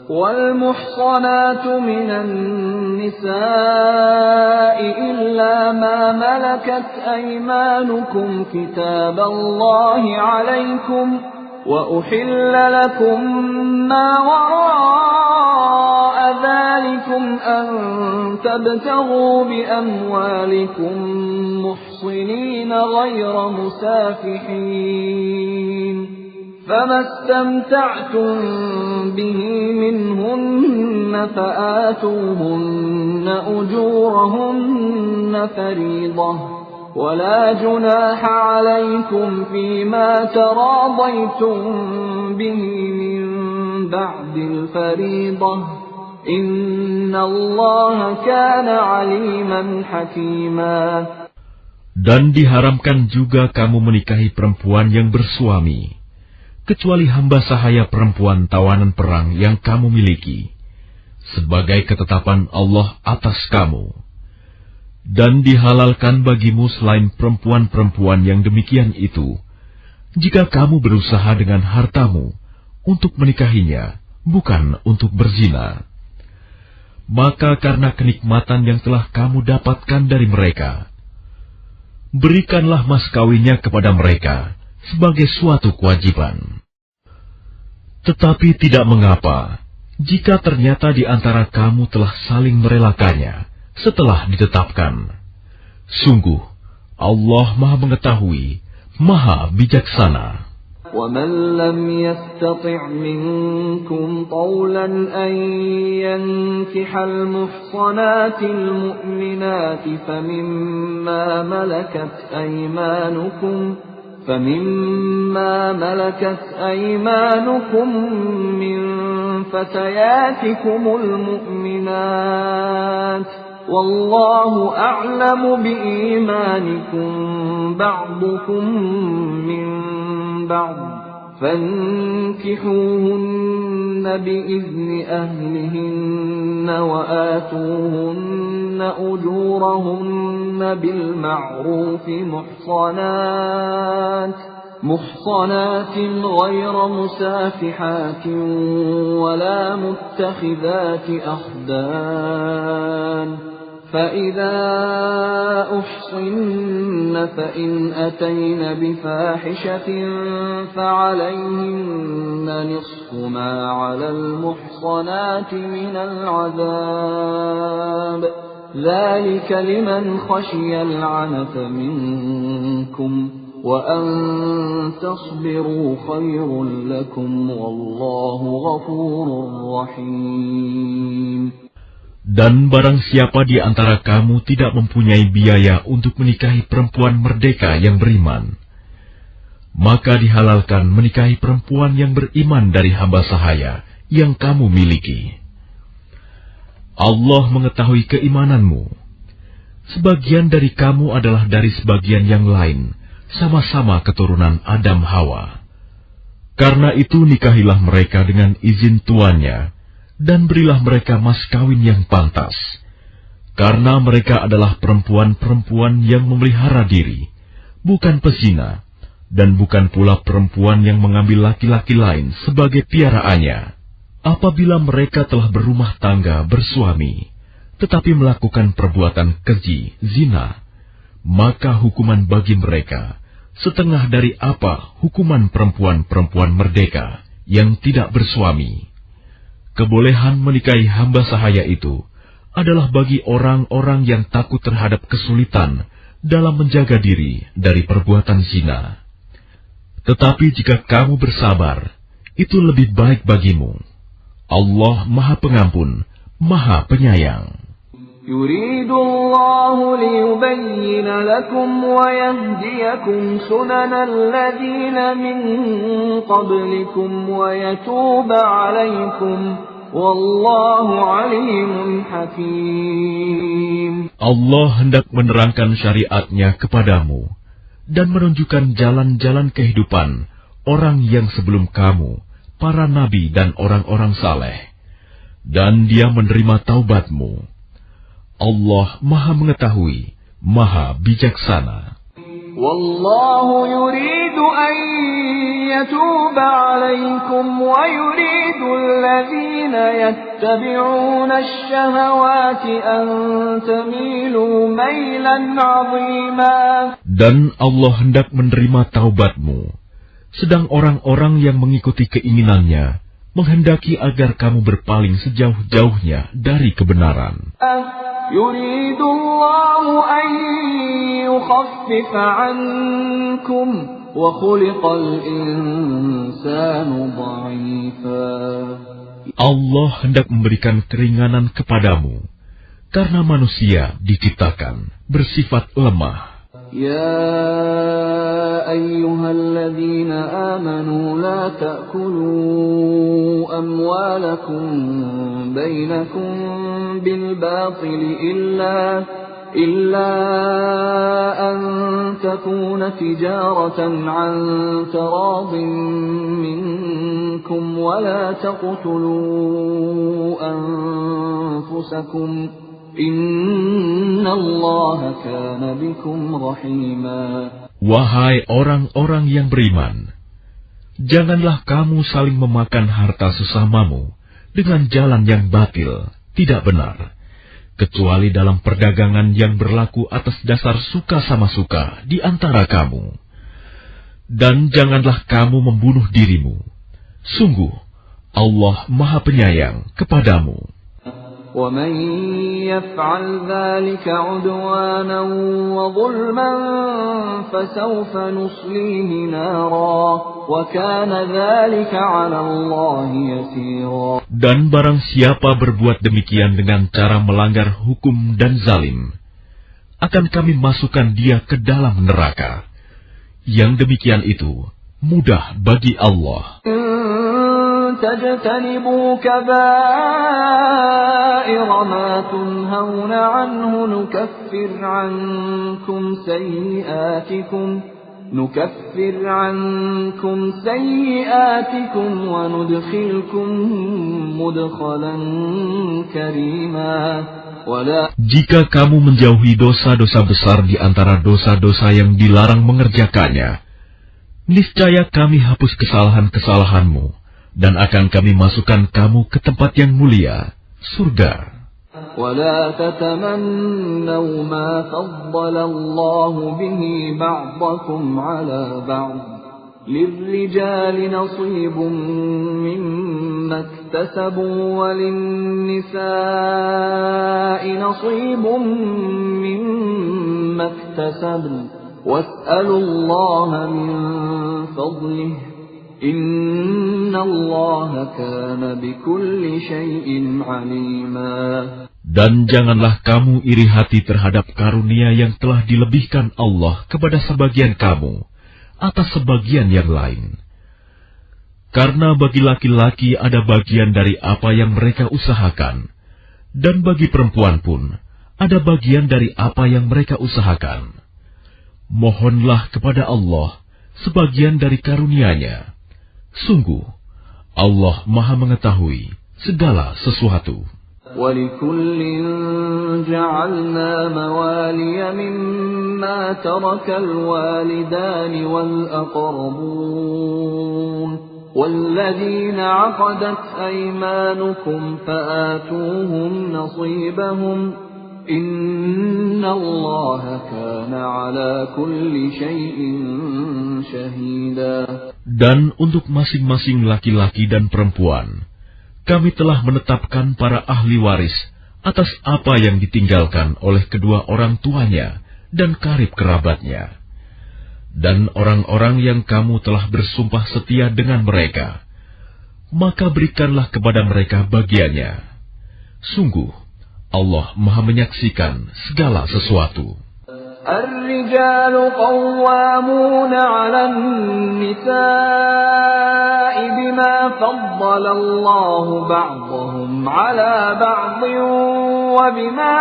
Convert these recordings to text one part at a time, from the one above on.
والمحصنات من النساء إلا ما ملكت أيمانكم كتاب الله عليكم وأحل لكم ما وراء ذلكم أن تبتغوا بأموالكم محصنين غير مسافحين فما استمتعتم به منهن فآتوهن أجورهن فريضة ولا جناح عليكم فيما تراضيتم به من بعد الفريضة إن الله كان عليما حكيما. Dan diharamkan juga kamu menikahi perempuan yang bersuami, kecuali hamba sahaya perempuan tawanan perang yang kamu miliki, sebagai ketetapan Allah atas kamu. Dan dihalalkan bagimu selain perempuan-perempuan yang demikian itu, jika kamu berusaha dengan hartamu untuk menikahinya, bukan untuk berzina. Maka karena kenikmatan yang telah kamu dapatkan dari mereka, berikanlah mas kawinnya kepada mereka sebagai suatu kewajiban. Tetapi tidak mengapa jika ternyata di antara kamu telah saling merelakannya setelah ditetapkan. Sungguh Allah Maha Mengetahui, Maha Bijaksana. وَمَنْ لَمْ يَسْتَطِعْ مِنْكُمْ طَوْلًا أَنْ يَنْكِحَ الْمُحْصَنَاتِ الْمُؤْمِنَاتِ فَمِمَّا مَلَكَتْ أَيْمَانُكُمْ مِنْ فَتَيَاتِكُمُ الْمُؤْمِنَاتِ وَاللَّهُ أَعْلَمُ بِإِيمَانِكُمْ بَعْضُكُمْ مِنْ بعض فانكحوهن بإذن أهلهن وآتوهن أجورهن بالمعروف محصنات غير مسافحات ولا متخذات أخدان فإذا أحصن فإن أتين بفاحشة فعليهن نصف ما على المحصنات من العذاب ذلك لمن خشي العنت منكم وأن تصبروا خير لكم والله غفور رحيم. Dan barang siapa di antara kamu tidak mempunyai biaya untuk menikahi perempuan merdeka yang beriman, maka dihalalkan menikahi perempuan yang beriman dari hamba sahaya yang kamu miliki. Allah mengetahui keimananmu. Sebagian dari kamu adalah dari sebagian yang lain, sama-sama keturunan Adam Hawa. Karena itu nikahilah mereka dengan izin tuannya, dan berilah mereka mas kawin yang pantas, karena mereka adalah perempuan-perempuan yang memelihara diri, bukan pezina, dan bukan pula perempuan yang mengambil laki-laki lain sebagai piaraannya. Apabila mereka telah berumah tangga bersuami, tetapi melakukan perbuatan keji, zina, maka hukuman bagi mereka setengah dari apa hukuman perempuan-perempuan merdeka yang tidak bersuami. Kebolehan menikahi hamba sahaya itu adalah bagi orang-orang yang takut terhadap kesulitan dalam menjaga diri dari perbuatan zina. Tetapi jika kamu bersabar, itu lebih baik bagimu. Allah Maha Pengampun, Maha Penyayang. Yuridullahu liyubayyina lakum wa yahdiyakum sunanal ladzina min qablikum wa yatuba 'alaikum wallahu 'alimun hakim. Allah hendak menerangkan syariatnya kepadamu dan menunjukkan jalan-jalan kehidupan orang yang sebelum kamu, para nabi dan orang-orang saleh, dan Dia menerima taubatmu. Allah Maha Mengetahui, Maha Bijaksana. والله يريد أن يتوب عليكم ويريد الذين يتبعون الشهوات أن تميلوا ميلا عظيما. Dan Allah hendak menerima taubatmu, sedang orang-orang yang mengikuti keinginannya menghendaki agar kamu berpaling sejauh-jauhnya dari kebenaran. يريد الله أن يخفف عنكم وخلق الإنسان ضعيفا. Allah hendak memberikan keringanan kepadamu, karena manusia diciptakan bersifat lemah. يا أيها الذين آمنوا لا تأكلوا أموالكم بينكم بالباطل إلا أن تكون تجارة عن تراض منكم ولا تقتلوا أنفسكم Inna Allah kana bikum rahima. Wahai orang-orang yang beriman, janganlah kamu saling memakan harta sesamamu dengan jalan yang batil, tidak benar, kecuali dalam perdagangan yang berlaku atas dasar suka sama suka di antara kamu. Dan janganlah kamu membunuh dirimu. Sungguh, Allah Maha Penyayang kepadamu. وَمَنْ يَفْعَلْ ذَلِكَ عُدْوَانًا وَظُلْمًا فَسَوْفَ نُصْلِيهِ نَارًا وَكَانَ ذَلِكَ عَلَى اللَّهِ يَسِيرًا. Dan barang siapa berbuat demikian dengan cara melanggar hukum dan zalim, akan kami masukkan dia ke dalam neraka. Yang demikian itu mudah bagi Allah. تجتنبوا كبائر ما تنهون عنه نكفر عنكم سيئاتكم وندخلكم مدخلا كريما. Jika kamu menjauhi dosa-dosa besar di antara dosa-dosa yang dilarang mengerjakannya, niscaya kami hapus kesalahan-kesalahanmu dan akan kami masukkan kamu ke tempat yang mulia, surga. وَلَا تَتَمَنَّوْا مَا فَضَّلَ اللَّهُ بِهِ بَعْضَكُمْ عَلَى بَعْضٍ لِلرِّجَالِ نَصِيبٌ مِّمَّا اكْتَسَبُوا وَلِلنِّسَاءِ نَصِيبٌ مِّمَّا اكْتَسَبْنَ وَاسْأَلُوا اللَّهَ مِن فَضْلِهِ Inna Allah kana bikulli syai'in alima. Dan janganlah kamu iri hati terhadap karunia yang telah dilebihkan Allah kepada sebagian kamu atas sebagian yang lain. Karena bagi laki-laki ada bagian dari apa yang mereka usahakan, dan bagi perempuan pun ada bagian dari apa yang mereka usahakan. Mohonlah kepada Allah sebagian dari karunia-Nya. Sungguh, Allah Maha mengetahui segala sesuatu. وَلِكُلٍّ جَعَلْنَا مَوَالِيَ مِمَّا تَرَكَ الْوَالِدَانِ وَالْأَقْرَبُونَ وَالَّذِينَ عَقَدَتْ أَيْمَانُكُمْ فَآتُوهُمْ نَصِيبَهُمْ إِنَّ اللَّهَ كَانَ عَلَى كُلِّ شَيْءٍ شَهِيدًا. Dan untuk masing-masing laki-laki dan perempuan, kami telah menetapkan para ahli waris atas apa yang ditinggalkan oleh kedua orang tuanya dan karib kerabatnya. Dan orang-orang yang kamu telah bersumpah setia dengan mereka, maka berikanlah kepada mereka bagiannya. Sungguh, Allah Maha menyaksikan segala sesuatu. الرجال قوامون على النساء بما فضل الله بعضهم على بعض وبما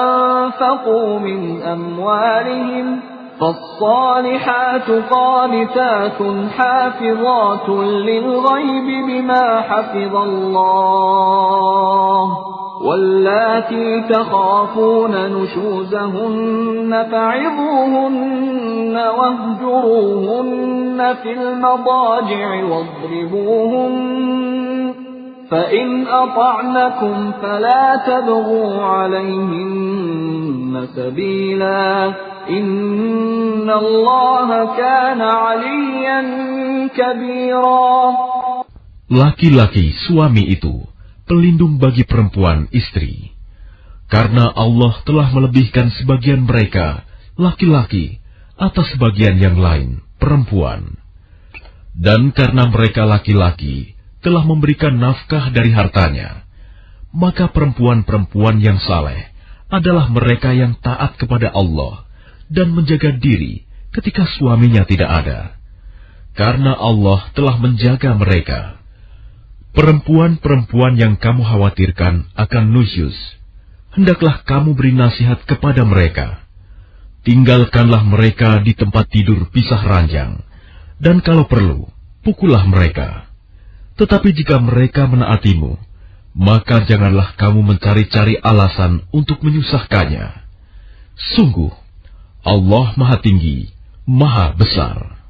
أنفقوا من أموالهم فالصالحات قانتات حافظات للغيب بما حفظ الله واللاتي تخافون نشوزهن فعظوهن واهجروهن في المضاجع واضربوهن فإن أطعنكم فلا تبغوا عليهن سبيلا إن الله كان عليا كبيرا. Laki-laki suami itu pelindung bagi perempuan istri, karena Allah telah melebihkan sebagian mereka, laki-laki, atas sebagian yang lain, perempuan. Dan karena mereka laki-laki telah memberikan nafkah dari hartanya, maka perempuan-perempuan yang saleh adalah mereka yang taat kepada Allah dan menjaga diri ketika suaminya tidak ada, karena Allah telah menjaga mereka. Perempuan-perempuan yang kamu khawatirkan akan nusyuz, hendaklah kamu beri nasihat kepada mereka. Tinggalkanlah mereka di tempat tidur pisah ranjang, dan kalau perlu, pukullah mereka. Tetapi jika mereka menaatimu, maka janganlah kamu mencari-cari alasan untuk menyusahkannya. Sungguh, Allah Maha Tinggi, Maha Besar.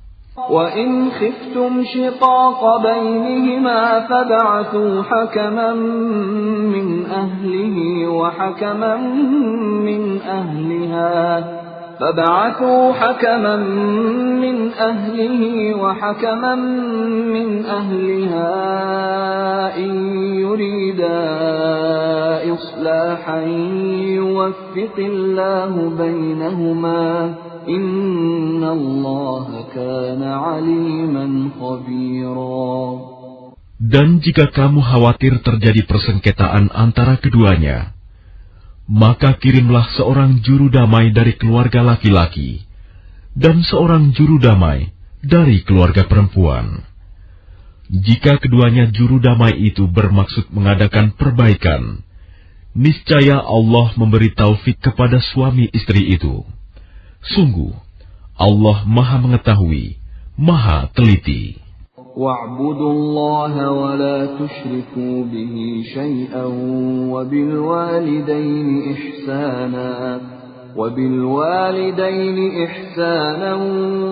وَإِنْ خِفْتُمْ شِقَاقَ بَيْنِهِمَا فَابْعَثُوا حَكَمًا مِّنْ أَهْلِهِ وَحَكَمًا مِّنْ أَهْلِهَا إِنْ يُرِيدَا إِصْلَاحًا يُوَفِّقِ اللَّهُ بَيْنَهُمَا إِنَّ اللَّهَ كَانَ عَلِيمًا خَبِيرًا. Dan jika kamu khawatir terjadi persengketaan antara keduanya, maka kirimlah seorang juru damai dari keluarga laki-laki dan seorang juru damai dari keluarga perempuan. Jika keduanya juru damai itu bermaksud mengadakan perbaikan, niscaya Allah memberi taufik kepada suami istri itu. Sungguh, Allah Maha Mengetahui, Maha Teliti. وَاعْبُدُوا اللَّهَ وَلَا تُشْرِكُوا بِهِ شَيْئًا وَبِالْوَالِدَيْنِ إِحْسَانًا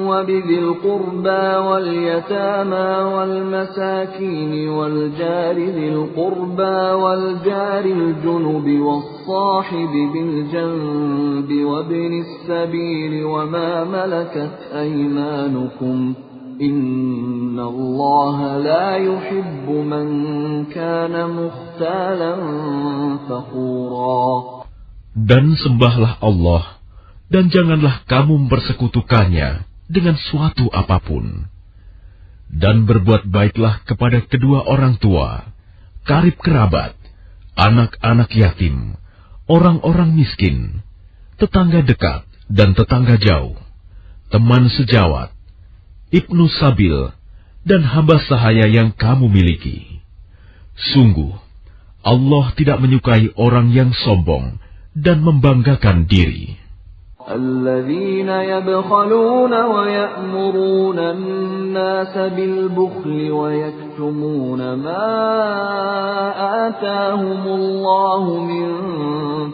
وَبِذِي الْقُرْبَى وَالْيَتَامَى وَالْمَسَاكِينِ وَالْجَارِ ذِي الْقُرْبَى وَالْجَارِ الْجُنُبِ وَالصَّاحِبِ بِالْجَنبِ وَابْنِ السَّبِيلِ وَمَا مَلَكَتْ أَيْمَانُكُمْ إِنَّ اللَّهَ لَا يُحِبُّ مَنْ كَانَ مُخْتَالًا فَخُورًا. Dan sembahlah Allah, dan janganlah kamu mempersekutukannya dengan suatu apapun. Dan berbuat baiklah kepada kedua orang tua, karib kerabat, anak-anak yatim, orang-orang miskin, tetangga dekat dan tetangga jauh, teman sejawat, ibnu sabil, dan hamba sahaya yang kamu miliki. Sungguh, Allah tidak menyukai orang yang sombong dan membanggakan diri. الَّذِينَ يَبْخَلُونَ وَيَأْمُرُونَ النَّاسَ بِالْبُخْلِ وَيَكْتُمُونَ مَا آتَاهُمُ اللَّهُ مِنْ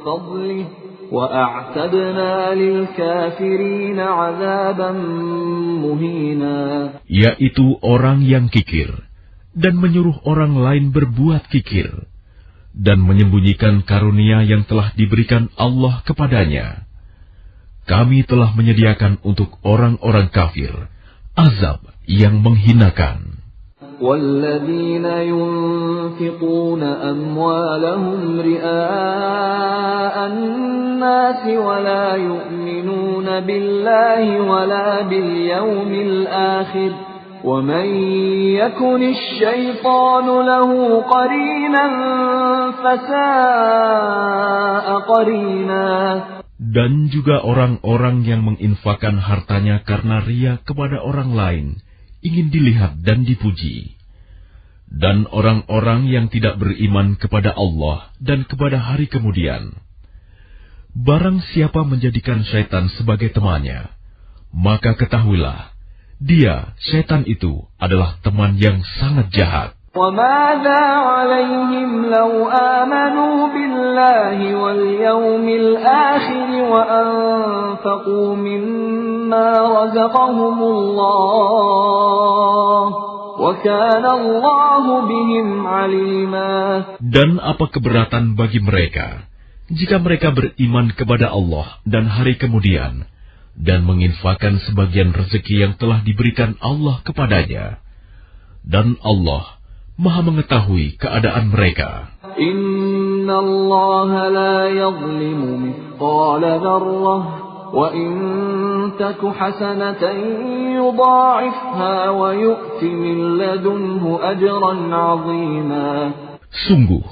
فَضْلِهِ وَأَعْتَدْنَا لِلْكَافِرِينَ عَذَابًا مُهِينًا. Yaitu orang yang kikir dan menyuruh orang lain berbuat kikir, dan menyembunyikan karunia yang telah diberikan Allah kepadanya. Kami telah menyediakan untuk orang-orang kafir azab yang menghinakan. وَالَّذِينَ يُنْفِقُونَ أَمْوَالَهُمْ رِئَاءَ النَّاسِ وَلَا يُؤْمِنُونَ بِاللَّهِ وَلَا بِالْيَوْمِ الْآخِرِ وَمَنْ يَكُنِ الشَّيْطَانُ لَهُ قَرِينًا فَسَاءَ قَرِينًا. Dan juga orang-orang yang menginfakkan hartanya karena ria kepada orang lain, ingin dilihat dan dipuji. Dan orang-orang yang tidak beriman kepada Allah dan kepada hari kemudian. Barang siapa menjadikan syaitan sebagai temannya, maka ketahuilah, dia, setan itu, adalah teman yang sangat jahat. وَمَاذَا عَلَيْهِمْ لَوْ آمَنُوا بِاللَّهِ وَالْيَوْمِ الْآخِرِ وَأَنفَقُوا مِمَّا رَزَقَهُمُ اللَّهُ وَكَانَ اللَّهُ بِهِمْ عَلِيمًا. Dan apa keberatan bagi mereka jika mereka beriman kepada Allah dan hari kemudian dan menginfakkan sebagian rezeki yang telah diberikan Allah kepadanya, dan Allah Maha mengetahui keadaan mereka. Inna Allah la yazlimu mithqala dzarrah wa in taku hasanatan yudha'ifha wa yu'ti min ladunhu ajran 'azima. Sungguh,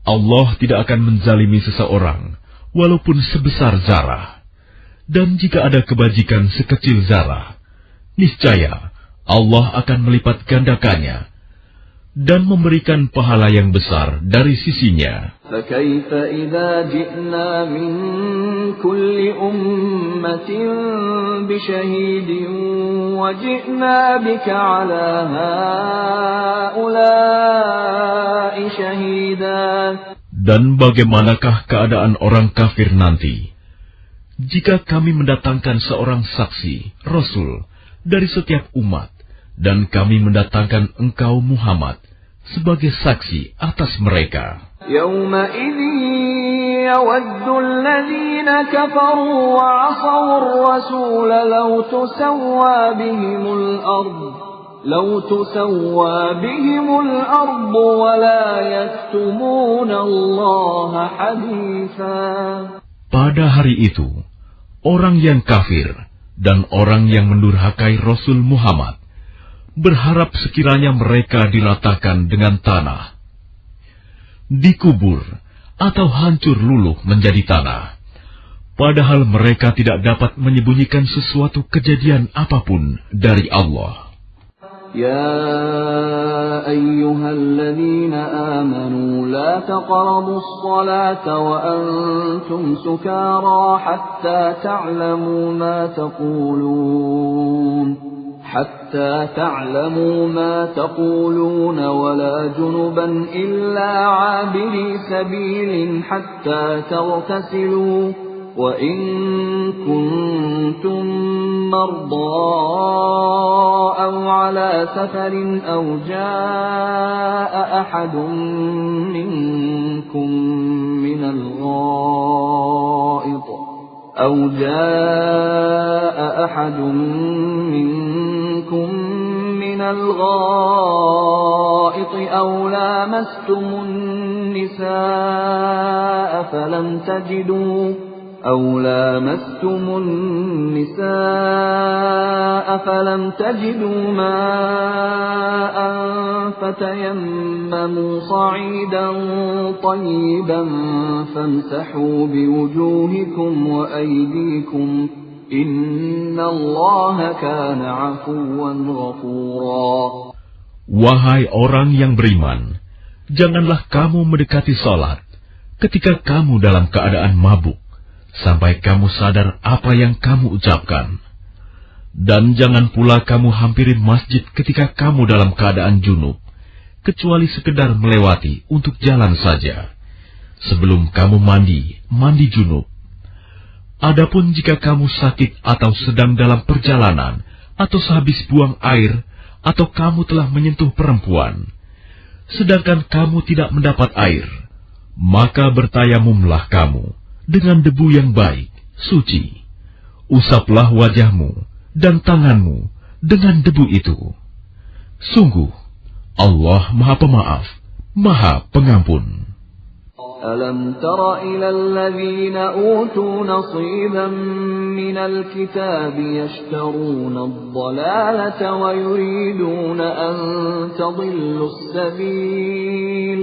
Allah tidak akan menzalimi seseorang walaupun sebesar zarah. Dan jika ada kebajikan sekecil zarah, niscaya Allah akan melipat gandakannya dan memberikan pahala yang besar dari sisinya. فَكَيْفَ إِذَا جِئْنَا مِنْ كُلِّ أُمَّةٍ بِشَهِيدٍ وَجِئْنَا بِكَ عَلَى هَؤُلَاءِ شَهِيدًا. Dan bagaimanakah keadaan orang kafir nanti jika kami mendatangkan seorang saksi, Rasul, dari setiap umat, dan kami mendatangkan engkau Muhammad sebagai saksi atas mereka? يَوْمَئِذٍ يَوَدُّ الَّذِينَ كَفَرُوا وَعَصَوُا الرَّسُولَ لَوْ تُسَوَّى بِهِمُ الْأَرْضُ وَلَا يَكْتُمُونَ اللَّهَ حَدِيثًا. Pada hari itu, orang yang kafir dan orang yang mendurhakai Rasul Muhammad berharap sekiranya mereka diratakan dengan tanah, dikubur atau hancur luluh menjadi tanah, padahal mereka tidak dapat menyembunyikan sesuatu kejadian apapun dari Allah. يا أيها الذين آمنوا لا تقربوا الصلاة وأنتم سكارى حتى تعلموا ما تقولون ولا جنبا إلا عابري سبيل حتى تغتسلوا وإن كنتم مرضى أو على سفر أو جاء أحد منكم من الغائط أو لامستم النساء فلم تجدوا ماء فتيمموا صعيدا طيبا فامسحوا بوجوهكم وأيديكم إن الله كان عفوا غفورا. Wahai orang yang beriman, janganlah kamu mendekati salat ketika kamu dalam keadaan mabuk, sampai kamu sadar apa yang kamu ucapkan. Dan jangan pula kamu hampiri masjid ketika kamu dalam keadaan junub, kecuali sekedar melewati untuk jalan saja. Sebelum kamu mandi junub. Adapun jika kamu sakit atau sedang dalam perjalanan, atau sehabis buang air, atau kamu telah menyentuh perempuan, sedangkan kamu tidak mendapat air, maka bertayamumlah kamu dengan debu yang baik, suci. Usaplah wajahmu dan tanganmu dengan debu itu. Sungguh, Allah Maha Pemaaf, Maha Pengampun. أَلَمْ تَرَ إِلَى الَّذِينَ أُوتُوا نَصِيبًا مِنَ الْكِتَابِ يَشْتَرُونَ الضَّلَالَةَ وَيُرِيدُونَ أَن تَضِلُّوا السَّبِيلَ.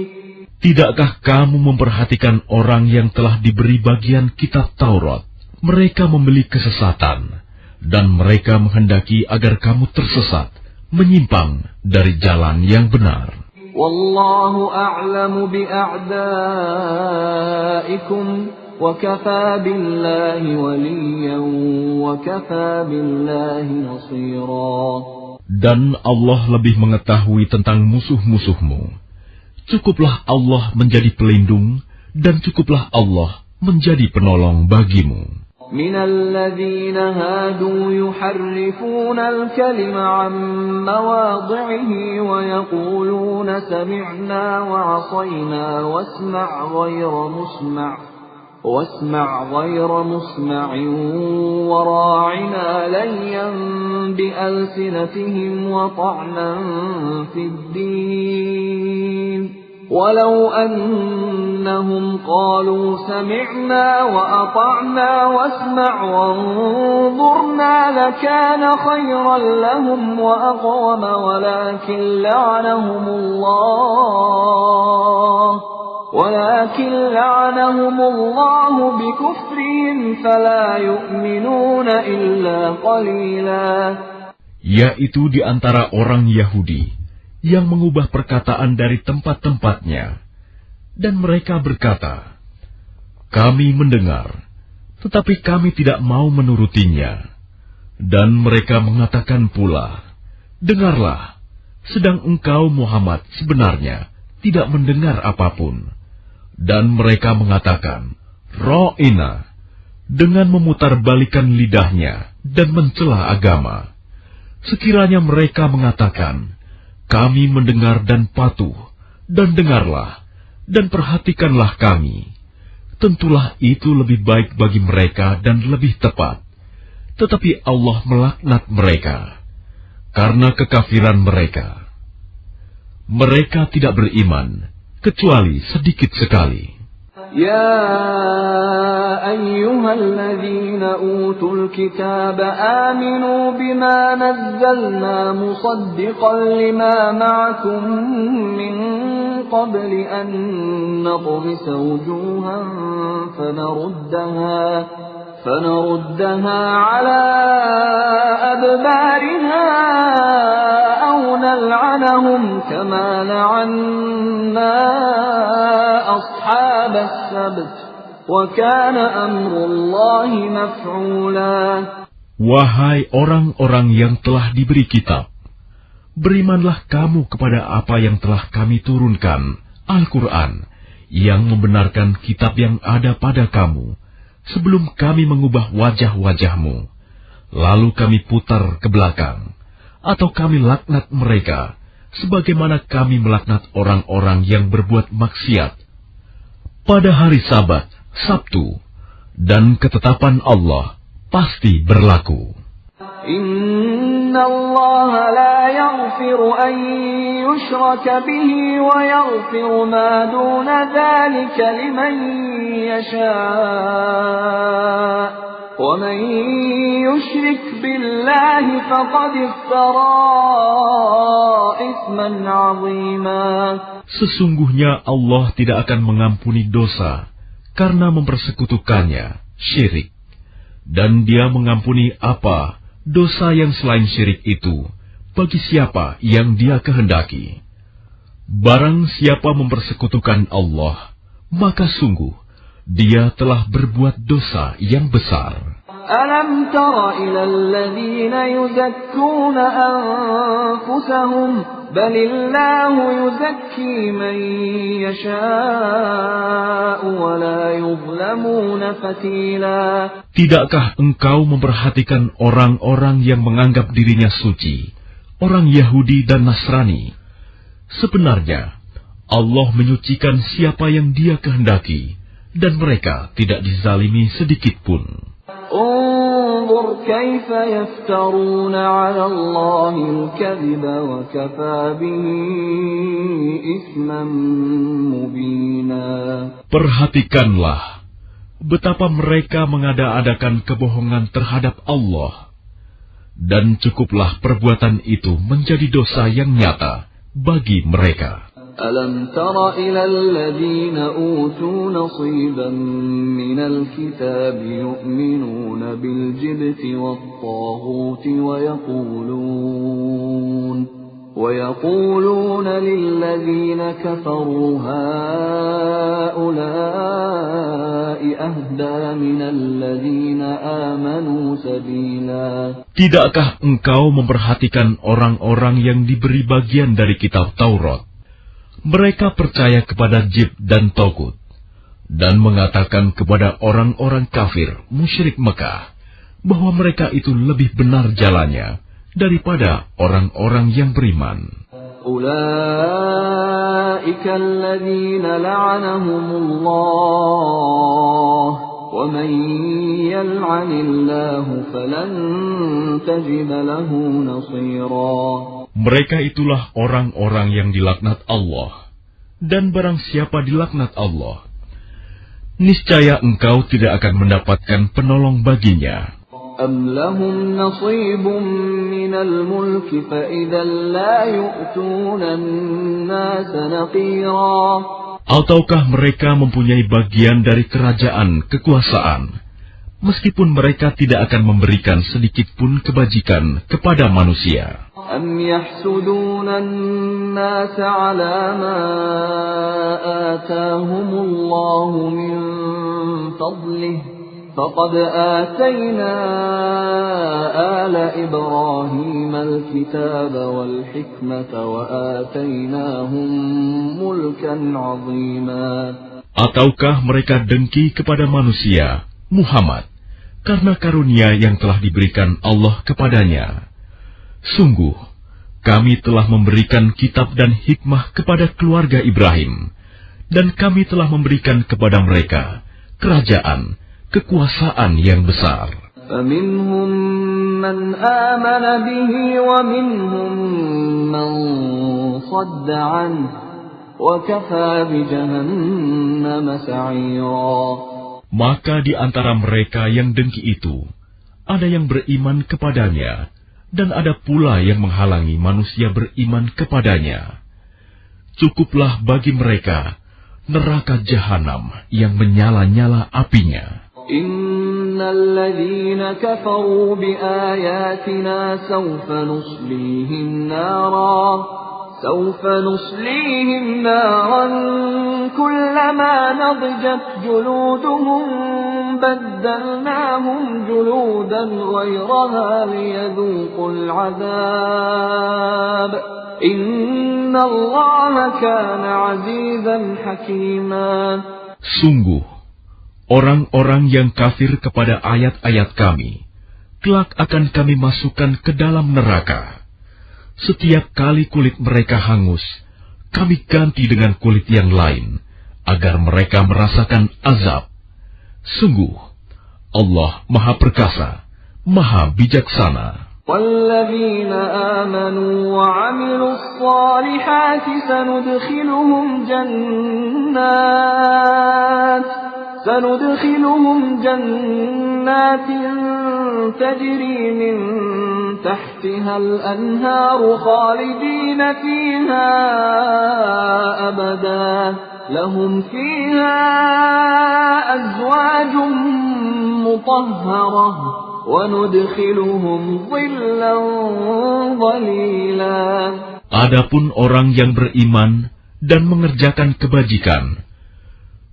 Tidakkah kamu memperhatikan orang yang telah diberi bagian kitab Taurat? Mereka membeli kesesatan, dan mereka menghendaki agar kamu tersesat, menyimpang dari jalan yang benar. Wallahu a'lamu bi'a'daikum وَكَفَى بِاللَّهِ وَلِيًّا وَكَفَى بِاللَّهِ نَصِيرًا. Dan Allah lebih mengetahui tentang musuh-musuhmu. Cukuplah Allah menjadi pelindung, dan cukuplah Allah menjadi penolong bagimu. مِنَ الَّذِينَ هَادُوا يُحَرِّفُونَ الْكَلِمَ عَن مَّوَاضِعِهِ وَيَقُولُونَ سَمِعْنَا وَعَصَيْنَا وَاسْمَعْ غَيْرَ مُسْمَعٍ وَرَاعِنَا لَيًّا بِأَلْسِنَتِهِمْ وَطَعْنًا فِي الدِّينِ وَلَوْ أَنَّهُمْ قَالُوا سَمِعْنَا وَأَطَعْنَا وَاسْمَعْ وَانظُرْنَا لَكَانَ خَيْرًا لَّهُمْ وَأَقْوَمَ وَلَكِنْ لَعَنَهُمُ اللَّهُ بِكُفْرِهِمْ فَلَا يُؤْمِنُونَ إِلَّا قَلِيلًا. Yaitu di antara orang Yahudi yang mengubah perkataan dari tempat-tempatnya, dan mereka berkata, "Kami mendengar, tetapi kami tidak mau menurutinya." Dan mereka mengatakan pula, "Dengarlah, sedang engkau Muhammad sebenarnya tidak mendengar apapun." Dan mereka mengatakan, "Ra'ina," dengan memutarbalikkan lidahnya dan mencela agama. Sekiranya mereka mengatakan, "Kami mendengar dan patuh," dan dengarlah dan perhatikanlah kami, tentulah itu lebih baik bagi mereka dan lebih tepat. Tetapi Allah melaknat mereka karena kekafiran mereka. Mereka tidak beriman kecuali sedikit sekali. يا أيها الذين أوتوا الكتاب آمنوا بما نزلنا مصدقا لما معكم من قبل أن نطمس وجوها فنردها على أدبارها أو نلعنهم كما لعنا أصحاب السبت وكان أمر الله مفعولا. Wahai orang-orang yang telah diberi kitab, berimanlah kamu kepada apa yang telah kami turunkan, Al-Quran, yang membenarkan kitab yang ada pada kamu, sebelum kami mengubah wajah-wajahmu, lalu kami putar ke belakang, atau kami laknat mereka, sebagaimana kami melaknat orang-orang yang berbuat maksiat. Pada hari Sabat, Sabtu, dan ketetapan Allah pasti berlaku. Inna Allah la yaghfiru an yushraka bihi wa yaghfiru ma duna dhalika liman yasha' wa man yushrik billahi faqad iftara ithman 'azima. Sesungguhnya Allah tidak akan mengampuni dosa karena mempersekutukannya, syirik. Dan Dia mengampuni apa dosa yang selain syirik itu bagi siapa yang Dia kehendaki. Barang siapa mempersekutukan Allah, maka sungguh dia telah berbuat dosa yang besar. Alam tara ila alladhina yuzakkuna anfusahum balillahu yuzakki man yasha'u wa la yuzlamuna fatila. Tidakkah engkau memperhatikan orang-orang yang menganggap dirinya suci, orang Yahudi dan Nasrani? Sebenarnya Allah menyucikan siapa yang Dia kehendaki, dan mereka tidak dizalimi sedikit pun. انظر كيف يفترون على الله الكذب وكفى به إثما مبينا. Perhatikanlah betapa mereka mengada-adakan kebohongan terhadap Allah, dan cukuplah perbuatan itu menjadi dosa yang nyata bagi mereka. ألم تر إلى الذين أوتوا نصيبا من الكتاب يؤمنون بالجبت والطاغوت ويقولون للذين كفروا هؤلاء أهدى من الذين آمنوا سبيلا. Tidakkah engkau memperhatikan orang-orang yang diberi bagian dari kitab Taurat? Mereka percaya kepada Jib dan Togut, dan mengatakan kepada orang-orang kafir musyrik Mekah bahwa mereka itu lebih benar jalannya daripada orang-orang yang beriman. Ulaika alladhina la'anahumullah wa man yal'anillahu falan tajida lahu nasira. Mereka itulah orang-orang yang dilaknat Allah, dan barang siapa dilaknat Allah, niscaya engkau tidak akan mendapatkan penolong baginya. Am lahum nasibun minal mulki fa idzal la yu'tuna an-nasa naqira. Ataukah mereka mempunyai bagian dari kerajaan kekuasaan, meskipun mereka tidak akan memberikan sedikit pun kebajikan kepada manusia. Am yahsuduna an-nasa 'ala ma atahumullahu min fadlihi. فقد آتينا آل إبراهيم الكتاب والحكمة وآتيناهم ملكا عظيما. Ataukah mereka dengki kepada manusia, Muhammad, karena karunia yang telah diberikan Allah kepadanya? Sungguh, kami telah memberikan kitab dan hikmah kepada keluarga Ibrahim, dan kami telah memberikan kepada mereka kerajaan, kekuasaan yang besar. فَمِنْهُمْ مَنْ آمَنَ بِهِ وَمِنْهُمْ مَنْ صَدَّ عَنْهُ وَكَفَى بِجَهَنَّمَ سَعِيرًا. Maka di antara mereka yang dengki itu, ada yang beriman kepadanya, dan ada pula yang menghalangi manusia beriman kepadanya. Cukuplah bagi mereka neraka jahanam yang menyala-nyala apinya. Innal ladzina kafaru biayatina sawfa nuslihim naran kullama nadjat juluduhum baddalnahum juludan ghayraha liyadhuqul 'adzab. Inna Allaha kana 'azizan hakima. Sungguh, orang-orang yang kafir kepada ayat-ayat kami, kelak akan kami masukkan ke dalam neraka. Setiap kali kulit mereka hangus, kami ganti dengan kulit yang lain, agar mereka merasakan azab. Sungguh, Allah Maha Perkasa, Maha Bijaksana. وَالَّذِينَ آمَنُوا وَعَمِلُوا الصَّالِحَاتِ سندخلهم جنات تجري من تحتها الأنهار خالدين فيها أبدا لهم فيها أزواج مطهرة وندخلهم ظلا ظليلا. Adapun orang yang beriman dan mengerjakan kebajikan,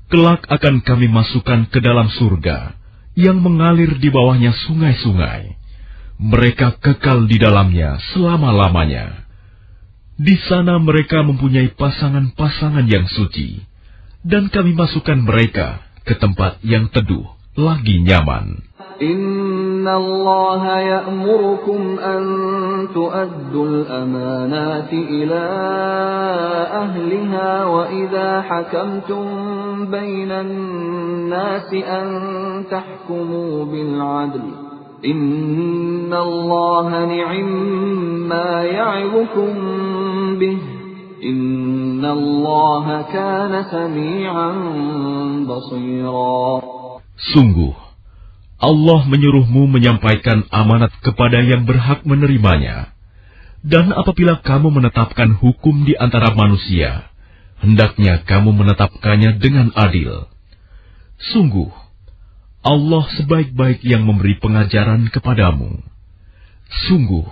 kelak akan kami masukkan ke dalam surga yang mengalir di bawahnya sungai-sungai. Mereka kekal di dalamnya selama-lamanya. Di sana mereka mempunyai pasangan-pasangan yang suci, dan kami masukkan mereka ke tempat yang teduh lagi nyaman. Inna Allah ya'murukum an tu'addul amanati ila ahliha wa idha hakamtum bainan nasi an tahkumu bil 'adl. Inna Allah ni'imma ya'idukum bih. Inna Allah kana sami'an basira. Sungguh, Allah menyuruhmu menyampaikan amanat kepada yang berhak menerimanya. Dan apabila kamu menetapkan hukum di antara manusia, hendaknya kamu menetapkannya dengan adil. Sungguh, Allah sebaik-baik yang memberi pengajaran kepadamu. Sungguh,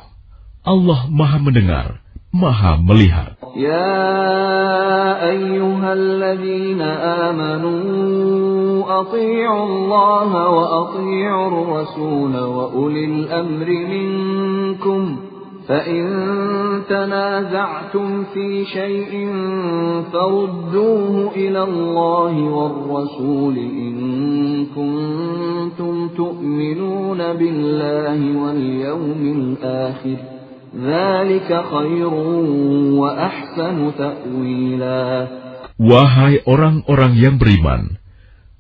Allah Maha mendengar, Maha Melihat. Ya ayyuhalladzina amanu athi'u Allah wa athi'ur rasul wa ulil amri minkum فَإِن تَنَازَعْتُمْ فِي شَيْءٍ فَرُدُّوهُ إِلَى اللَّهِ وَالرَّسُولِ إِن كُنتُمْ تُؤْمِنُونَ بِاللَّهِ وَالْيَوْمِ الْآخِرِ ذَلِكَ خَيْرٌ وَأَحْسَنُ تَأْوِيلًا. Wahai orang-orang yang beriman,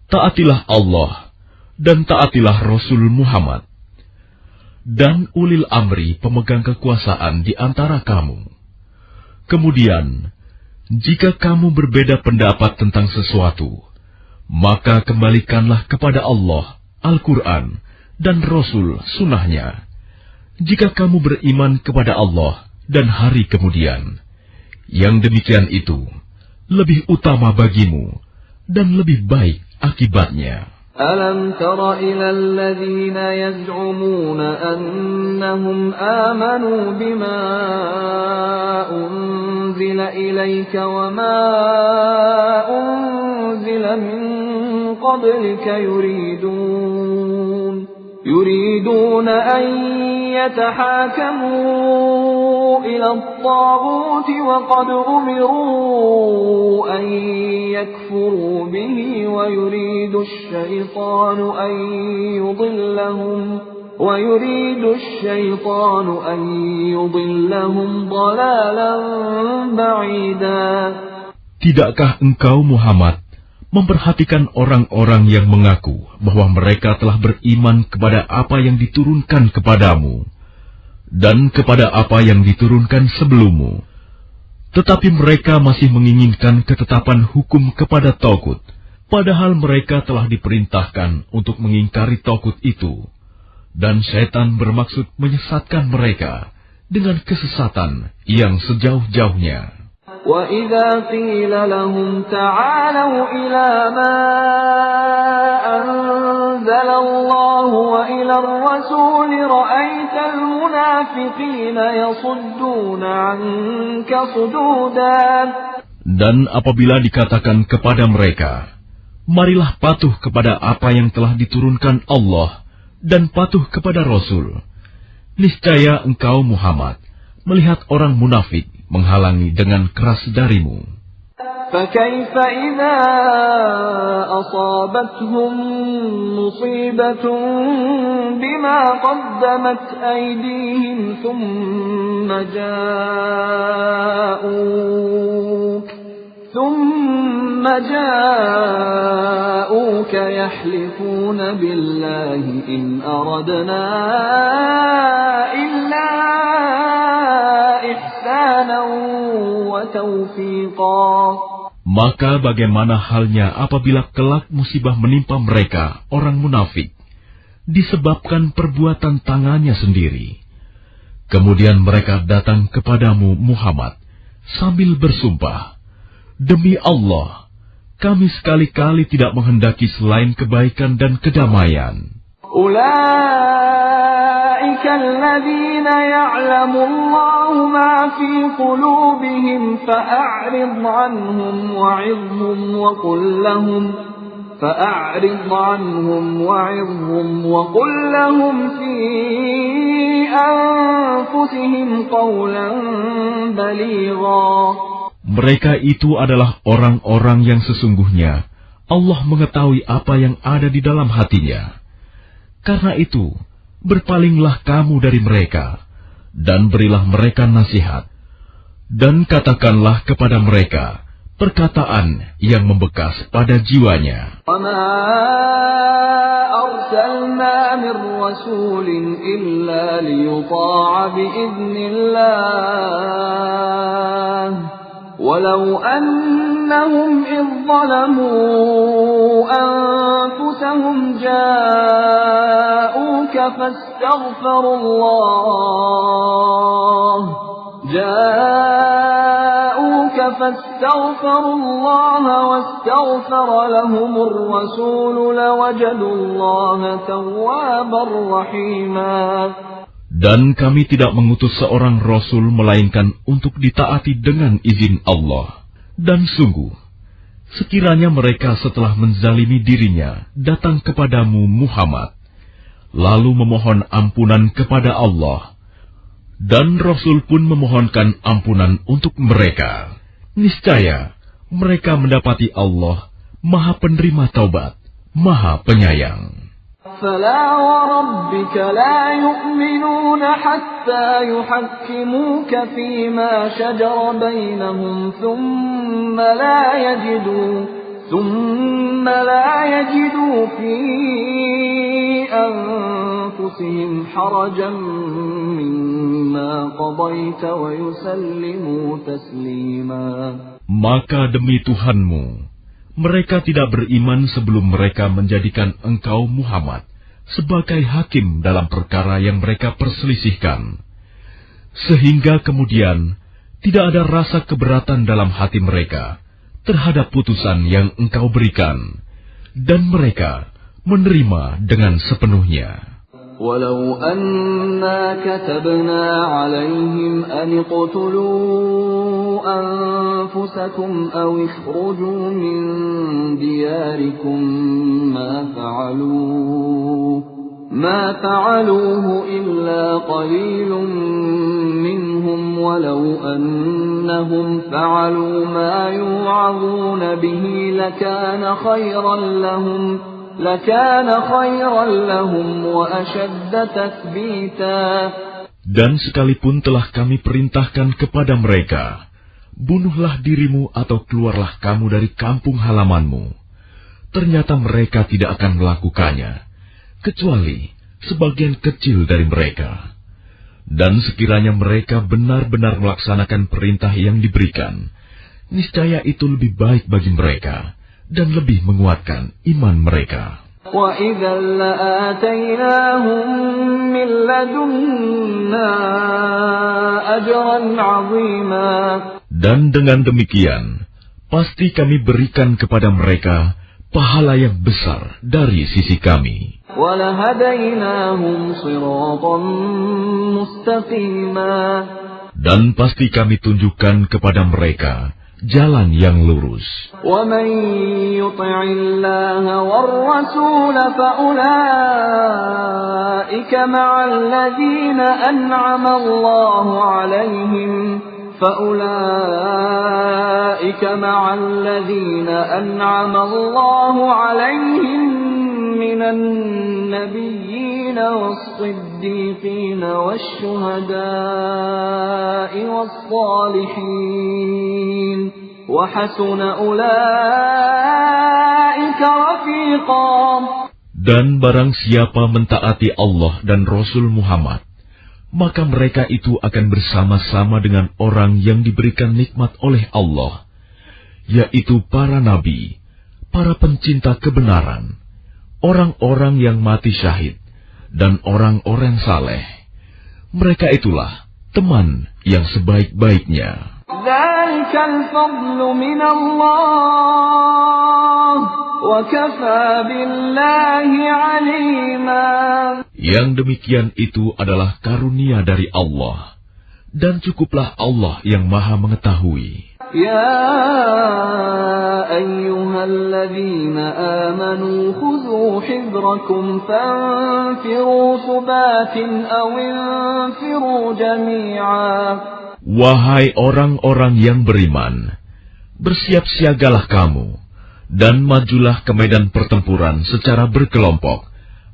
taatilah Allah dan taatilah Rasul Muhammad dan ulil amri pemegang kekuasaan di antara kamu. Kemudian, jika kamu berbeda pendapat tentang sesuatu, maka kembalikanlah kepada Allah, Al-Quran, dan Rasul Sunnahnya. Jika kamu beriman kepada Allah dan hari kemudian, yang demikian itu lebih utama bagimu dan lebih baik akibatnya. أَلَمْ تَرَ إِلَى الَّذِينَ يَزْعُمُونَ أَنَّهُمْ آمَنُوا بِمَا أُنزِلَ إِلَيْكَ وَمَا أُنزِلَ مِن قَبْلِكَ يُرِيدُونَ أَن يَتَحَاكَمُوا إِلَى الطَّاغُوتِ وَقَدْ أُمِرُوا أَن يَكْفُرُوا بِهِ وَيُرِيدُ الشَّيْطَانُ أَن يُضِلَّهُمْ ضَلَالًا بَعِيدًا. Tidakkah engkau Muhammad memperhatikan orang-orang yang mengaku bahwa mereka telah beriman kepada apa yang diturunkan kepadamu dan kepada apa yang diturunkan sebelummu, tetapi mereka masih menginginkan ketetapan hukum kepada Tagut, padahal mereka telah diperintahkan untuk mengingkari Tagut itu, dan setan bermaksud menyesatkan mereka dengan kesesatan yang sejauh-jauhnya. وَإِذَا قِيلَ لَهُمْ تَعَالَوْا إِلَى مَا أَنزَلَ اللَّهُ وَإِلَى الرَّسُولِ رَأَيْتَ الْمُنَافِقِينَ يَصُدُّونَ عَنكَ صُدُودًا. Dan apabila dikatakan kepada mereka, marilah patuh kepada apa yang telah diturunkan Allah dan patuh kepada Rasul, niscaya engkau Muhammad melihat orang munafik menghalangi dengan keras darimu. فَكَيْفَ إِذَا أَصَابَتْهُم مُّصِيبَةٌ بِمَا قَدَّمَتْ أَيْدِيهِمْ ثُمَّ جَاءُوكَ يَحْلِفُونَ بِاللَّهِ إِنْ أَرَدْنَا إِلَّا إِحْسَانًا وَتَوْفِيقًا. Maka bagaimana halnya apabila kelak musibah menimpa mereka, orang munafik, disebabkan perbuatan tangannya sendiri. Kemudian mereka datang kepadamu Muhammad sambil bersumpah, demi Allah, kami sekali-kali tidak menghendaki selain kebaikan dan kedamaian. أُولَئِكَ الَّذِينَ يَعْلَمُ اللَّهُ مَا فِي قُلُوبِهِمْ فَأَعْرِضْ عَنْهُمْ وَقُل لَّهُمْ فِي أَنفُسِهِمْ قَوْلًا بَلِيغًا. Mereka itu adalah orang-orang yang sesungguhnya Allah mengetahui apa yang ada di dalam hatinya. Karena itu, berpalinglah kamu dari mereka, dan berilah mereka nasihat, dan katakanlah kepada mereka perkataan yang membekas pada jiwanya. وَمَا أَرْسَلْنَا مِن رَّسُولٍ إِلَّا لِيُطَاعَ بِإِذْنِ اللَّهِ وَلَوْ أَنَّهُمْ إِذ ظَّلَمُوا أَنفُسَهُمْ جَاءُوكَ فاستغفروا الله واستغفر لهم الرسول لوجدوا الله توابا رحيما. Dan kami tidak mengutus seorang Rasul melainkan untuk ditaati dengan izin Allah. Dan sungguh, sekiranya mereka setelah menzalimi dirinya datang kepadamu Muhammad, lalu memohon ampunan kepada Allah, dan Rasul pun memohonkan ampunan untuk mereka, niscaya mereka mendapati Allah Maha Penerima Taubat, Maha Penyayang. فلا وربك لا يؤمنون حتى يحكموك فيما شجر بينهم ثم لا يجدوا في أنفسهم حرجا مما قضيت ويسلموا تسليما. Maka demi Tuhanmu, mereka tidak beriman sebelum mereka menjadikan engkau Muhammad sebagai hakim dalam perkara yang mereka perselisihkan, sehingga kemudian tidak ada rasa keberatan dalam hati mereka terhadap putusan yang engkau berikan, dan mereka menerima dengan sepenuhnya. ولو أنا كتبنا عليهم أن اقتلوا أنفسكم أو اخرجوا من دياركم ما فعلوه إلا قليل منهم ولو أنهم فعلوا ما يوعظون به لكان خيرا لهم وأشد تثبيتا. Dan sekalipun telah kami perintahkan kepada mereka, bunuhlah dirimu atau keluarlah kamu dari kampung halamanmu, ternyata mereka tidak akan melakukannya, kecuali sebagian kecil dari mereka. Dan sekiranya mereka benar-benar melaksanakan perintah yang diberikan, niscaya itu lebih baik bagi mereka dan lebih menguatkan iman mereka. وَإِذًا لَآتَيْنَاهُمْ مِنْ لَدُنَّا أَجْرًا عَظِيمًا. Dan dengan demikian, pasti kami berikan kepada mereka pahala yang besar dari sisi kami. وَلَهَدَيْنَاهُمْ صِرَاطًا مُسْتَقِيمًا. Dan pasti kami tunjukkan kepada mereka jalan yang lurus. وَمَنْ يُطِعِ اللَّهَ وَالرَّسُولَ فَأُولَئِكَ مَعَ الَّذِينَ أَنْعَمَ اللَّهُ عَلَيْهِمْ مِنَ النَّبِيِّينَ وَالصِّدِّيقِينَ وَالشُّهَدَاءِ وَالصَّالِحِينَ وَحَسُنَ أُولَئِكَ رَفِيقًا. Dan barang siapa mentaati Allah dan Rasul Muhammad, maka mereka itu akan bersama-sama dengan orang yang diberikan nikmat oleh Allah, yaitu para nabi, para pencinta kebenaran, orang-orang yang mati syahid, dan orang-orang saleh. Mereka itulah teman yang sebaik-baiknya. ذَلِكَ الْفَضْلُ مِنَ اللَّهِ وَكَفَى بِاللَّهِ عَلِيمًا. Yang demikian itu adalah karunia dari Allah, dan cukuplah Allah yang Maha mengetahui. يَا أَيُّهَا الَّذِينَ آمَنُوا خُذُوا حِذْرَكُمْ فَانفِرُوا ثُبَاتٍ أَوْ انفِرُوا جَمِيعًا. Wahai orang-orang yang beriman, bersiap-siagalah kamu, dan majulah ke medan pertempuran secara berkelompok,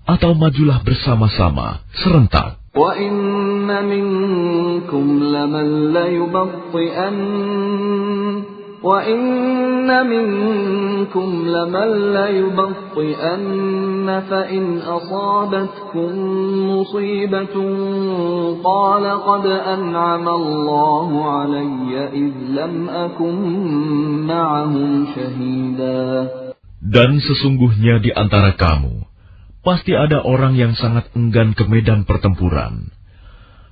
atau majulah bersama-sama, serentak. وَإِنَّ مِنكُمْ لَمَن لَّيُبَطِّئَنَّ فَإِنْ أَصَابَتْكُم مُّصِيبَةٌ قَالَ قَدْ أَنْعَمَ اللَّهُ عَلَيَّ إِذْ لَمْ أَكُن مَّعَهُمْ شَهِيدًا. Dan sesungguhnya di antara kamu pasti ada orang yang sangat enggan ke medan pertempuran.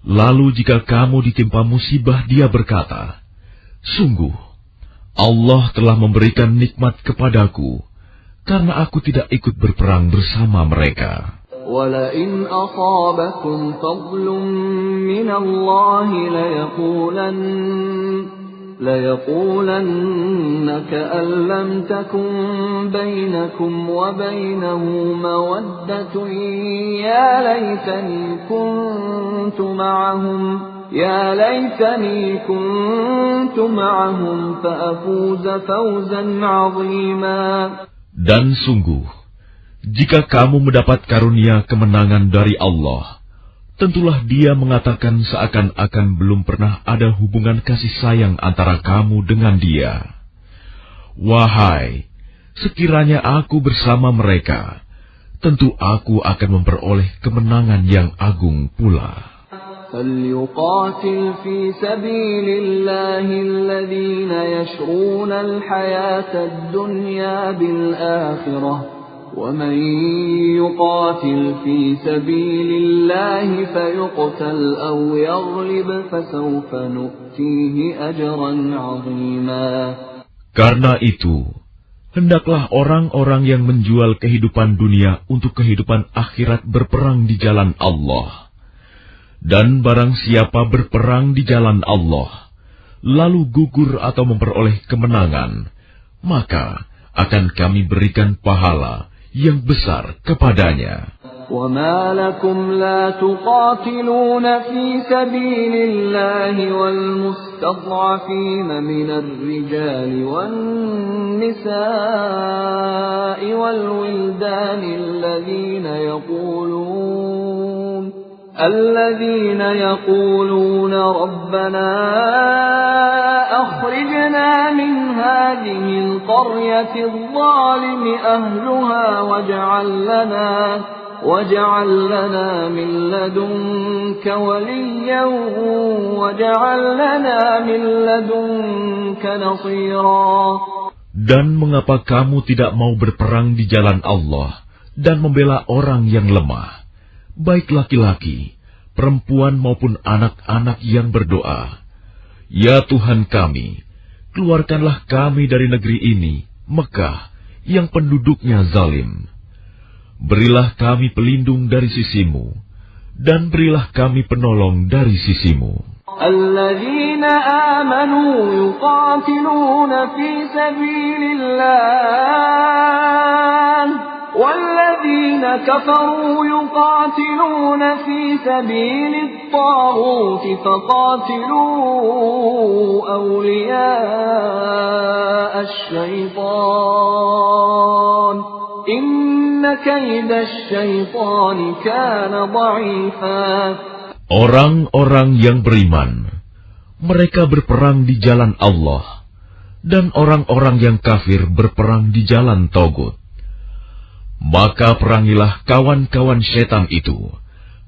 Lalu jika kamu ditimpa musibah, dia berkata, "Sungguh, Allah telah memberikan nikmat kepadaku, karena aku tidak ikut berperang bersama mereka." وَلَئِنْ أَصَابَكُمْ فَضْلٌ مِّنَ اللَّهِ لَيَقُولَنَّ كَأَن لَّمْ تَكُن بَيْنَكُمْ وَبَيْنَهُ مَوَدَّةٌ يَا لَيْتَنِي كُنتُ مَعَهُمْ فَأَفُوزَ فَوْزًا عَظِيمًا. Dan sungguh, jika kamu mendapat karunia kemenangan dari Allah, tentulah Dia mengatakan seakan-akan belum pernah ada hubungan kasih sayang antara kamu dengan Dia. Wahai, sekiranya aku bersama mereka, tentu aku akan memperoleh kemenangan yang agung pula. فَلْيُقَاتِلْ فِي سَبِيلِ اللَّهِ الَّذِينَ يَشْرُونَ الْحَيَاةَ الدُّنْيَا بِالْآخِرَةِ وَمَنْ يُقَاتِلْ فِي سَبِيلِ اللَّهِ فَيُقْتَلْ أَوْ يَغْلِبْ فَسَوْفَ نُؤْتِيهِ أَجْرًا عَظِيمًا. Karena itu, hendaklah orang-orang yang menjual kehidupan dunia untuk kehidupan akhirat berperang di jalan Allah. Dan barang siapa berperang di jalan Allah, lalu gugur atau memperoleh kemenangan, maka akan kami berikan pahala yang besar kepadanya. وَمَا لَكُمْ لَا تُقَاتِلُونَ فِي سَبِيلِ اللَّهِ وَالْمُسْتَضْعَفِينَ مِنَ الرِّجَالِ وَالنِّسَاءِ وَالْوِلْدَانِ الذين يقولون ربنا أخرجنا من هذه القرية الظالم أهلها واجعل لنا من لدنك وليا واجعل لنا من لدنك نصيرا. Dan mengapa kamu tidak mau berperang di jalan Allah dan membela orang yang lemah, baik laki-laki, perempuan maupun anak-anak yang berdoa, "Ya Tuhan kami, keluarkanlah kami dari negeri ini, Mekah, yang penduduknya zalim. Berilah kami pelindung dari sisimu, dan berilah kami penolong dari sisimu." Alladzina amanu yuqatiluna fi sabilillah وَالَّذِينَ كَفَرُوا يُقَاتِلُونَ فِي سَبِيلِ الطَّاغُوتِ فَقَاتِلُوا أَوْلِيَاءَ الشَّيْطَانِ إِنَّ كَيْدَ الشَّيْطَانِ كَانَ ضَعِيفًا. Orang-orang yang beriman, mereka berperang di jalan Allah, dan orang-orang yang kafir berperang di jalan Togut. Maka perangilah kawan-kawan setan itu,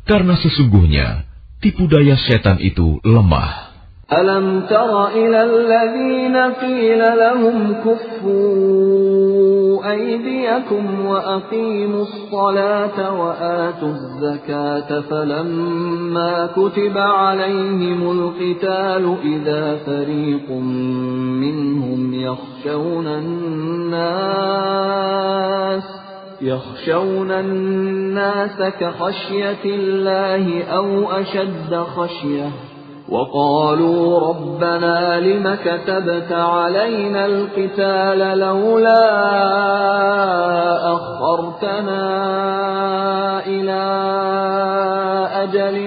karena sesungguhnya tipu daya setan itu lemah. Alam tara ila alladhina qila lahum kuffu aydiyakum wa aqimus salata wa atuz zakata falamma kutiba alayhimul qitalu idza fariqun minhum يخشون الناس كخشية الله أو أشد خشية وقالوا ربنا لم كتبت علينا القتال لولا أخرتنا إلى أجل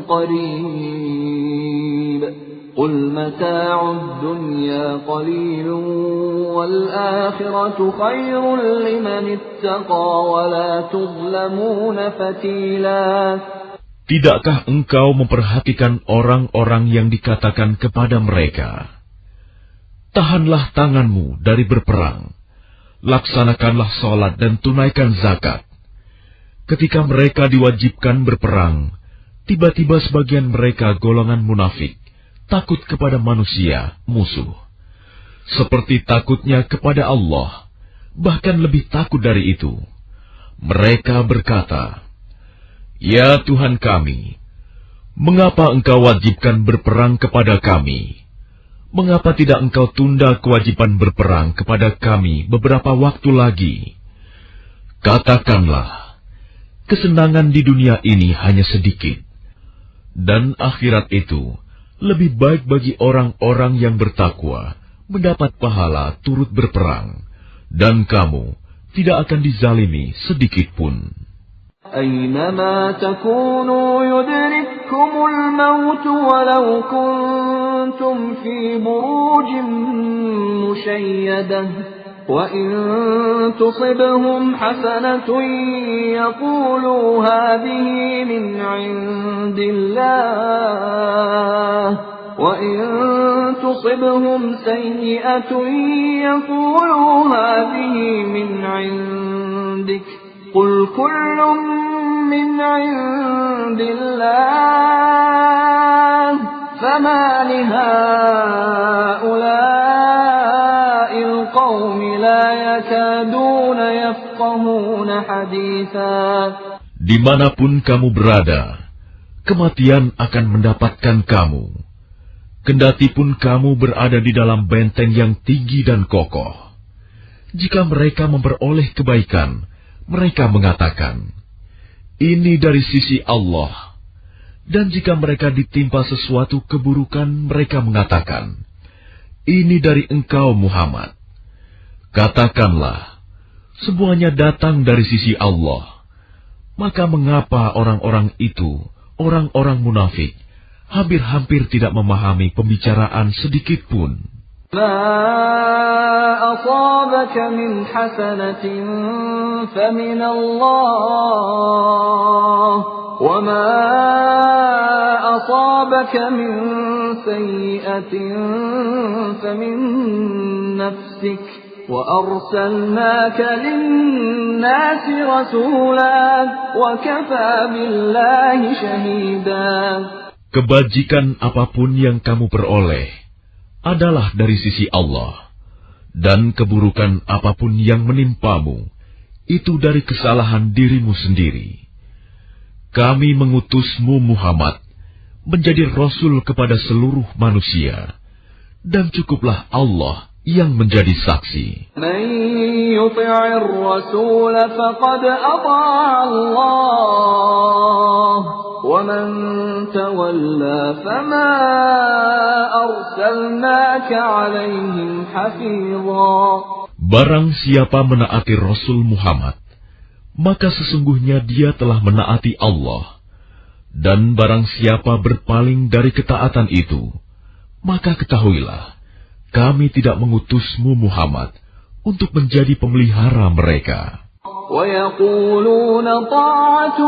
قريب قل متاع الدنيا قليل والآخرة خير لمن اتقى ولا تظلمون فتيلا. Tidakkah engkau memperhatikan orang-orang yang dikatakan kepada mereka, tahanlah tanganmu dari berperang, laksanakanlah sholat dan tunaikan zakat. Ketika mereka diwajibkan berperang, tiba-tiba sebagian mereka golongan munafik takut kepada manusia, musuh, seperti takutnya kepada Allah, bahkan lebih takut dari itu. Mereka berkata, "Ya Tuhan kami, mengapa Engkau wajibkan berperang kepada kami? Mengapa tidak Engkau tunda kewajiban berperang kepada kami beberapa waktu lagi?" Katakanlah, kesenangan di dunia ini hanya sedikit, dan akhirat itu lebih baik bagi orang-orang yang bertakwa mendapat pahala turut berperang, dan kamu tidak akan dizalimi sedikit pun. أينما تكونوا يدرككم الموت ولو كنتم في بروج مشيدة وإن تصبهم حسنة يقولوا هذه من عند الله وإن تصبهم سيئة يقولوا هذه من عندك قل كل من عند الله فما لهؤلاء القوم لا يكادون يفقهون حديثا. Dimanapun kamu berada, kematian akan mendapatkan kamu. Kendatipun kamu berada di dalam benteng yang tinggi dan kokoh. Jika mereka memperoleh kebaikan, mereka mengatakan, ini dari sisi Allah. Dan jika mereka ditimpa sesuatu keburukan, mereka mengatakan, ini dari engkau Muhammad. Katakanlah, semuanya datang dari sisi Allah. Maka mengapa orang-orang itu, orang-orang munafik, hampir-hampir tidak memahami pembicaraan sedikit pun? ما أصابك من حسنة فمن الله وما أصابك من سيئة فمن نفسك وأرسلناك للناس رسولا وكفى بالله شهيدا. Kebajikan apapun yang kamu peroleh adalah dari sisi Allah, dan keburukan apapun yang menimpamu, itu dari kesalahan dirimu sendiri. Kami mengutusmu Muhammad, menjadi Rasul kepada seluruh manusia, dan cukuplah Allah yang menjadi saksi. Man yuti'ir rasul faqad ata'a Allah. وَمَنْ تَوَلَّى فَمَا أَرْسَلْنَاكَ عَلَيْهِمْ حَفِيظًا. Barang siapa menaati Rasul Muhammad, maka sesungguhnya dia telah menaati Allah. Dan barang siapa berpaling dari ketaatan itu, maka ketahuilah, kami tidak mengutusmu Muhammad untuk menjadi pemelihara mereka. وَيَقُولُونَ طَاعَةٌ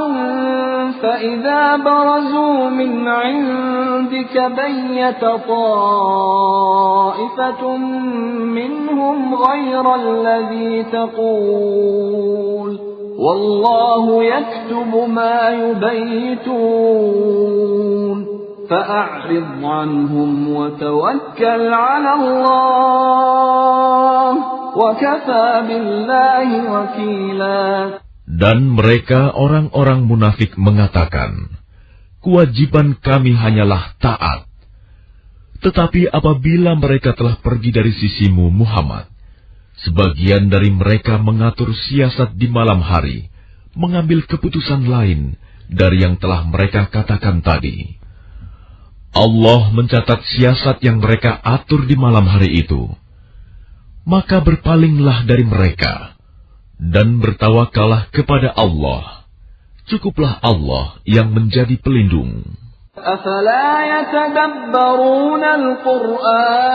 فَإِذَا بَرَزُوا مِنْ عِنْدِكَ بَيَّتَ طَائِفَةٌ مِّنْهُمْ غَيْرَ الَّذِي تَقُولُ وَاللَّهُ يَكْتُبُ مَا يُبَيِّتُونَ فَأَعْرِضْ عَنْهُمْ وَتَوَكَّلْ عَلَى اللَّهِ وَكَفَى بِاللَّهِ وَكِيلًا. Dan mereka orang-orang munafik mengatakan, kewajiban kami hanyalah taat. Tetapi apabila mereka telah pergi dari sisimu Muhammad, sebagian dari mereka mengatur siasat di malam hari, mengambil keputusan lain dari yang telah mereka katakan tadi. Allah mencatat siasat yang mereka atur di malam hari itu. Maka berpalinglah dari mereka, dan bertawakallah kepada Allah. Cukuplah Allah yang menjadi pelindung. أَفَلَا يَتَدَبَّرُونَ الْقُرْآنَ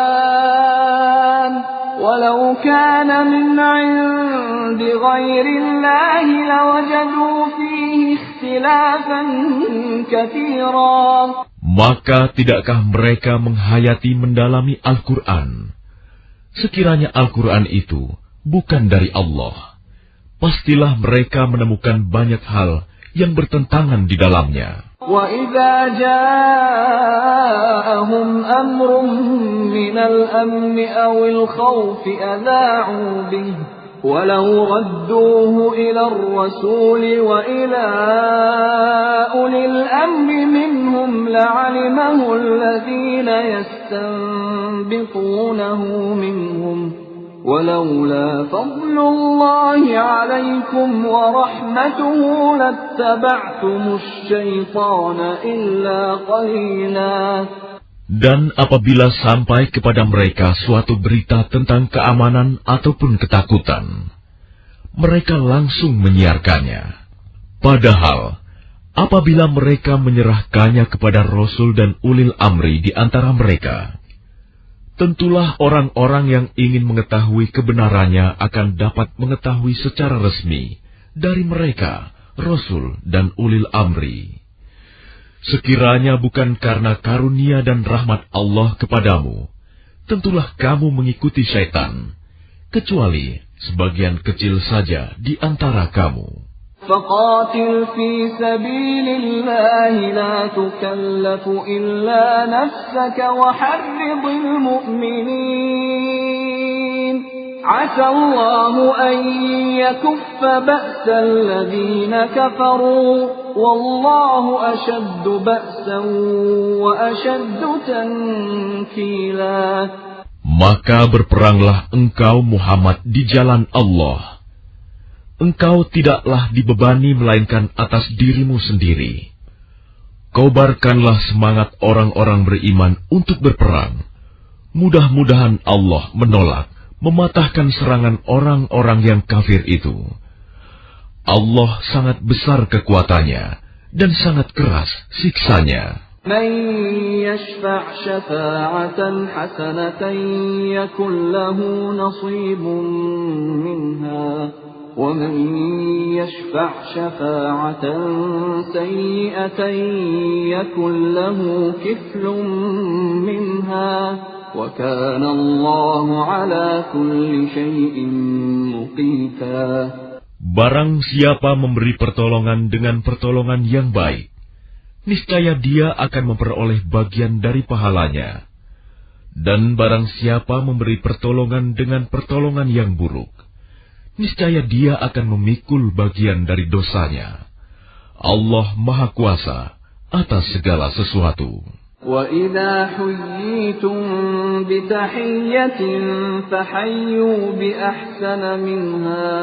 وَلَوْ كَانَ مِنْ عِنْدِ غَيْرِ اللَّهِ لَوَجَدُوا فِيهِ اخْتِلَافًا كَثِيرًا. Maka tidakkah mereka menghayati mendalami Al-Quran? Sekiranya Al-Quran itu bukan dari Allah, pastilah mereka menemukan banyak hal yang bertentangan di dalamnya. وَإِذَا جَاءَهُمْ أَمْرٌ مِّنَ الْأَمْنِ أَوِ الْخَوْفِ أَذَاعُوا بِهِ وَلَوْ رَدُّوهُ إِلَى الرَّسُولِ وَإِلَى أُولِي الْأَمْرِ مِنْهُمْ لَعَلِمَهُ الَّذِينَ يَسْتَنبِطُونَهُ مِنْهُمْ ولولا فضل الله عليكم ورحمته لاتبعتم الشيطان إلا قليلا. Dan apabila sampai kepada mereka suatu berita tentang keamanan ataupun ketakutan, mereka langsung menyiarkannya. Padahal, apabila mereka menyerahkannya kepada Rasul dan ulil amri di antara mereka, tentulah orang-orang yang ingin mengetahui kebenarannya akan dapat mengetahui secara resmi dari mereka, Rasul dan ulil amri. Sekiranya bukan karena karunia dan rahmat Allah kepadamu, tentulah kamu mengikuti syaitan, kecuali sebagian kecil saja di antara kamu. فقاتل في سبيل الله لا تكلف إلا نفسك وحرض المؤمنين عسى الله أن يكف بأس الذين كفروا والله أشد بأسا وأشد تنكيلا. Maka berperanglah engkau Muhammad di jalan Allah. Engkau tidaklah dibebani melainkan atas dirimu sendiri. Kobarkanlah semangat orang-orang beriman untuk berperang. Mudah-mudahan Allah menolak, mematahkan serangan orang-orang yang kafir itu. Allah sangat besar kekuatannya dan sangat keras siksanya. من يشفع شفاعة حسنة يكن له نصيب منها ومن يشفع شفاعة سيئة يكن له كفل منها وكان الله على كل شيء مقيتا. Barang siapa memberi pertolongan dengan pertolongan yang baik, niscaya dia akan memperoleh bagian dari pahalanya. Dan barang siapa memberi pertolongan dengan pertolongan yang buruk, niscaya dia akan memikul bagian dari dosanya. Allah Maha Kuasa atas segala sesuatu. وَإِذَا حُيِّيتُم بِتَحِيَّةٍ فَحَيُّوا بِأَحْسَنَ مِنْهَا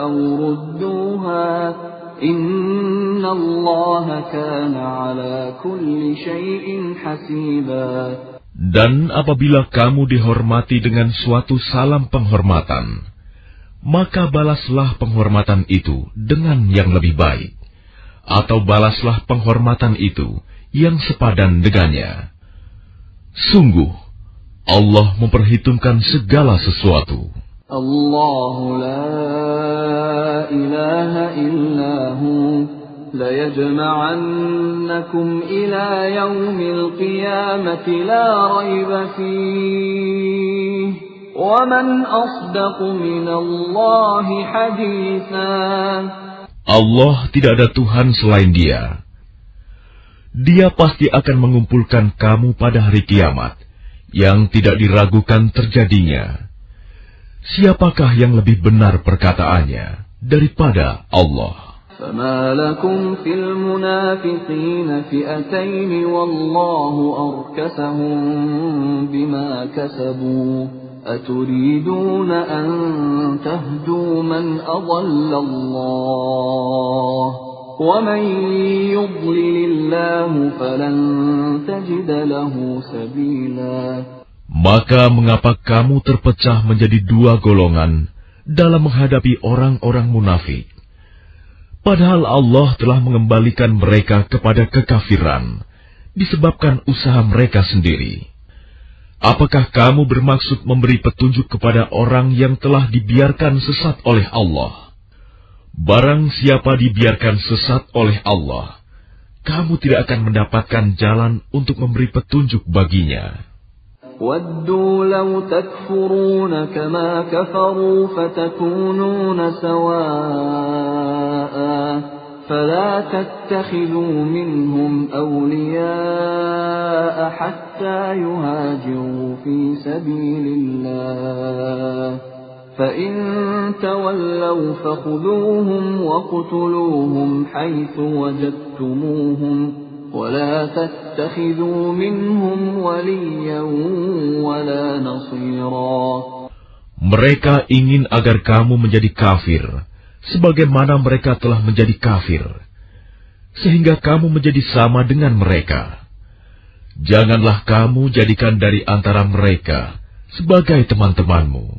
أَوْ رُدُّوهَا إِنَّ اللَّهَ كَانَ عَلَى كُلِّ شَيْءٍ حَسِيبًا. Dan apabila kamu dihormati dengan suatu salam penghormatan, maka balaslah penghormatan itu dengan yang lebih baik, atau balaslah penghormatan itu yang sepadan dengannya. Sungguh, Allah memperhitungkan segala sesuatu. Allahu la ilaha illa hu la yajma'annakum ila yaumil qiyamati la rayba fihi wa man asdaqu minallahi hadithan. Allah tidak ada Tuhan selain Dia. Dia pasti akan mengumpulkan kamu pada hari kiamat, yang tidak diragukan terjadinya. Siapakah yang lebih benar perkataannya daripada Allah? فَمَا لَكُمْ فِي الْمُنَافِقِينَ فِئَتَيْنِ وَاللَّهُ أَرْكَسَهُم بِمَا كَسَبُوا أَتُرِيدُونَ أَن تَهْدُوا مَنْ أَضَلَّ اللَّهُ وَمَن يُضْلِلِ اللَّهُ فَلَن تَجِدَ لَهُ سَبِيلًا. Maka mengapa kamu terpecah menjadi dua golongan dalam menghadapi orang-orang munafik? Padahal Allah telah mengembalikan mereka kepada kekafiran disebabkan usaha mereka sendiri. Apakah kamu bermaksud memberi petunjuk kepada orang yang telah dibiarkan sesat oleh Allah? Barang siapa dibiarkan sesat oleh Allah, kamu tidak akan mendapatkan jalan untuk memberi petunjuk baginya. وَدُّوا لَوْ تَكْفُرُونَ كَمَا كَفَرُوا فَتَكُونُونَ سَوَاءً فَلَا تَتَّخِذُوا مِنْهُمْ أَوْلِيَاءَ حَتَّى يُهَاجِرُوا فِي سَبِيلِ اللَّهِ فَإِن تَوَلَّوْا فَخُذُوهُمْ وَاقْتُلُوهُمْ حَيْثُ وَجَدتُّمُوهُمْ وَلَا تَتَّخِذُوا مِنْهُمْ وَلِيًّا وَلَا نَصِيرًا. Mereka ingin agar kamu menjadi kafir, sebagaimana mereka telah menjadi kafir, sehingga kamu menjadi sama dengan mereka. Janganlah kamu jadikan dari antara mereka sebagai teman-temanmu,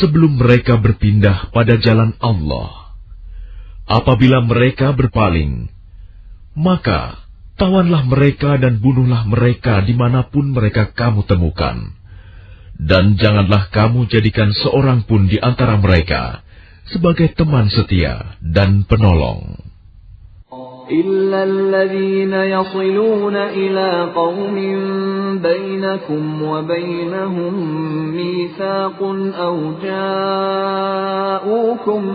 sebelum mereka berpindah pada jalan Allah. Apabila mereka berpaling, maka tawanlah mereka dan bunuhlah mereka dimanapun mereka kamu temukan. Dan janganlah kamu jadikan seorang pun di antara mereka sebagai teman setia dan penolong. إلا الذين يصلون إلى قوم بينكم وبينهم ميثاق أو جاءوكم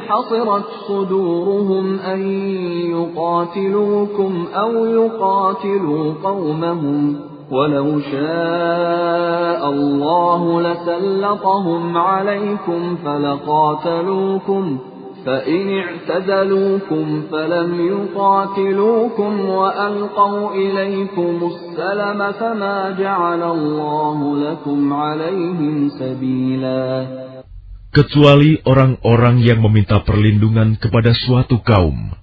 حصرت صدورهم أن يقاتلوكم أو يقاتلوا قومهم ولو شاء الله لسلطهم عليكم فلقاتلوكم فإن اعتزلوكم فلم يقاتلوكم وألقوا إليكم السلم فما جعل الله لكم عليهم سبيلا. Kecuali orang-orang yang meminta perlindungan kepada suatu kaum,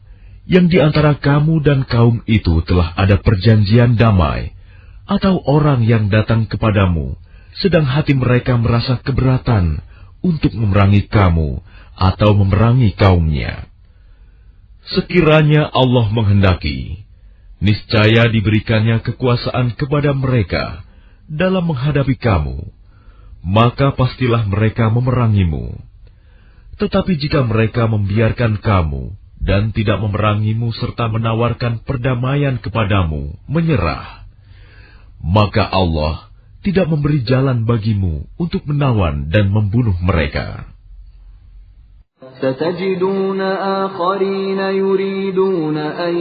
yang di antara kamu dan kaum itu telah ada perjanjian damai, atau orang yang datang kepadamu, sedang hati mereka merasa keberatan untuk memerangi kamu atau memerangi kaumnya. Sekiranya Allah menghendaki, niscaya diberikannya kekuasaan kepada mereka dalam menghadapi kamu, maka pastilah mereka memerangimu. Tetapi jika mereka membiarkan kamu dan tidak memerangimu serta menawarkan perdamaian kepadamu, menyerah, maka Allah tidak memberi jalan bagimu untuk menawan dan membunuh mereka. ستجدون آخرين يريدون أن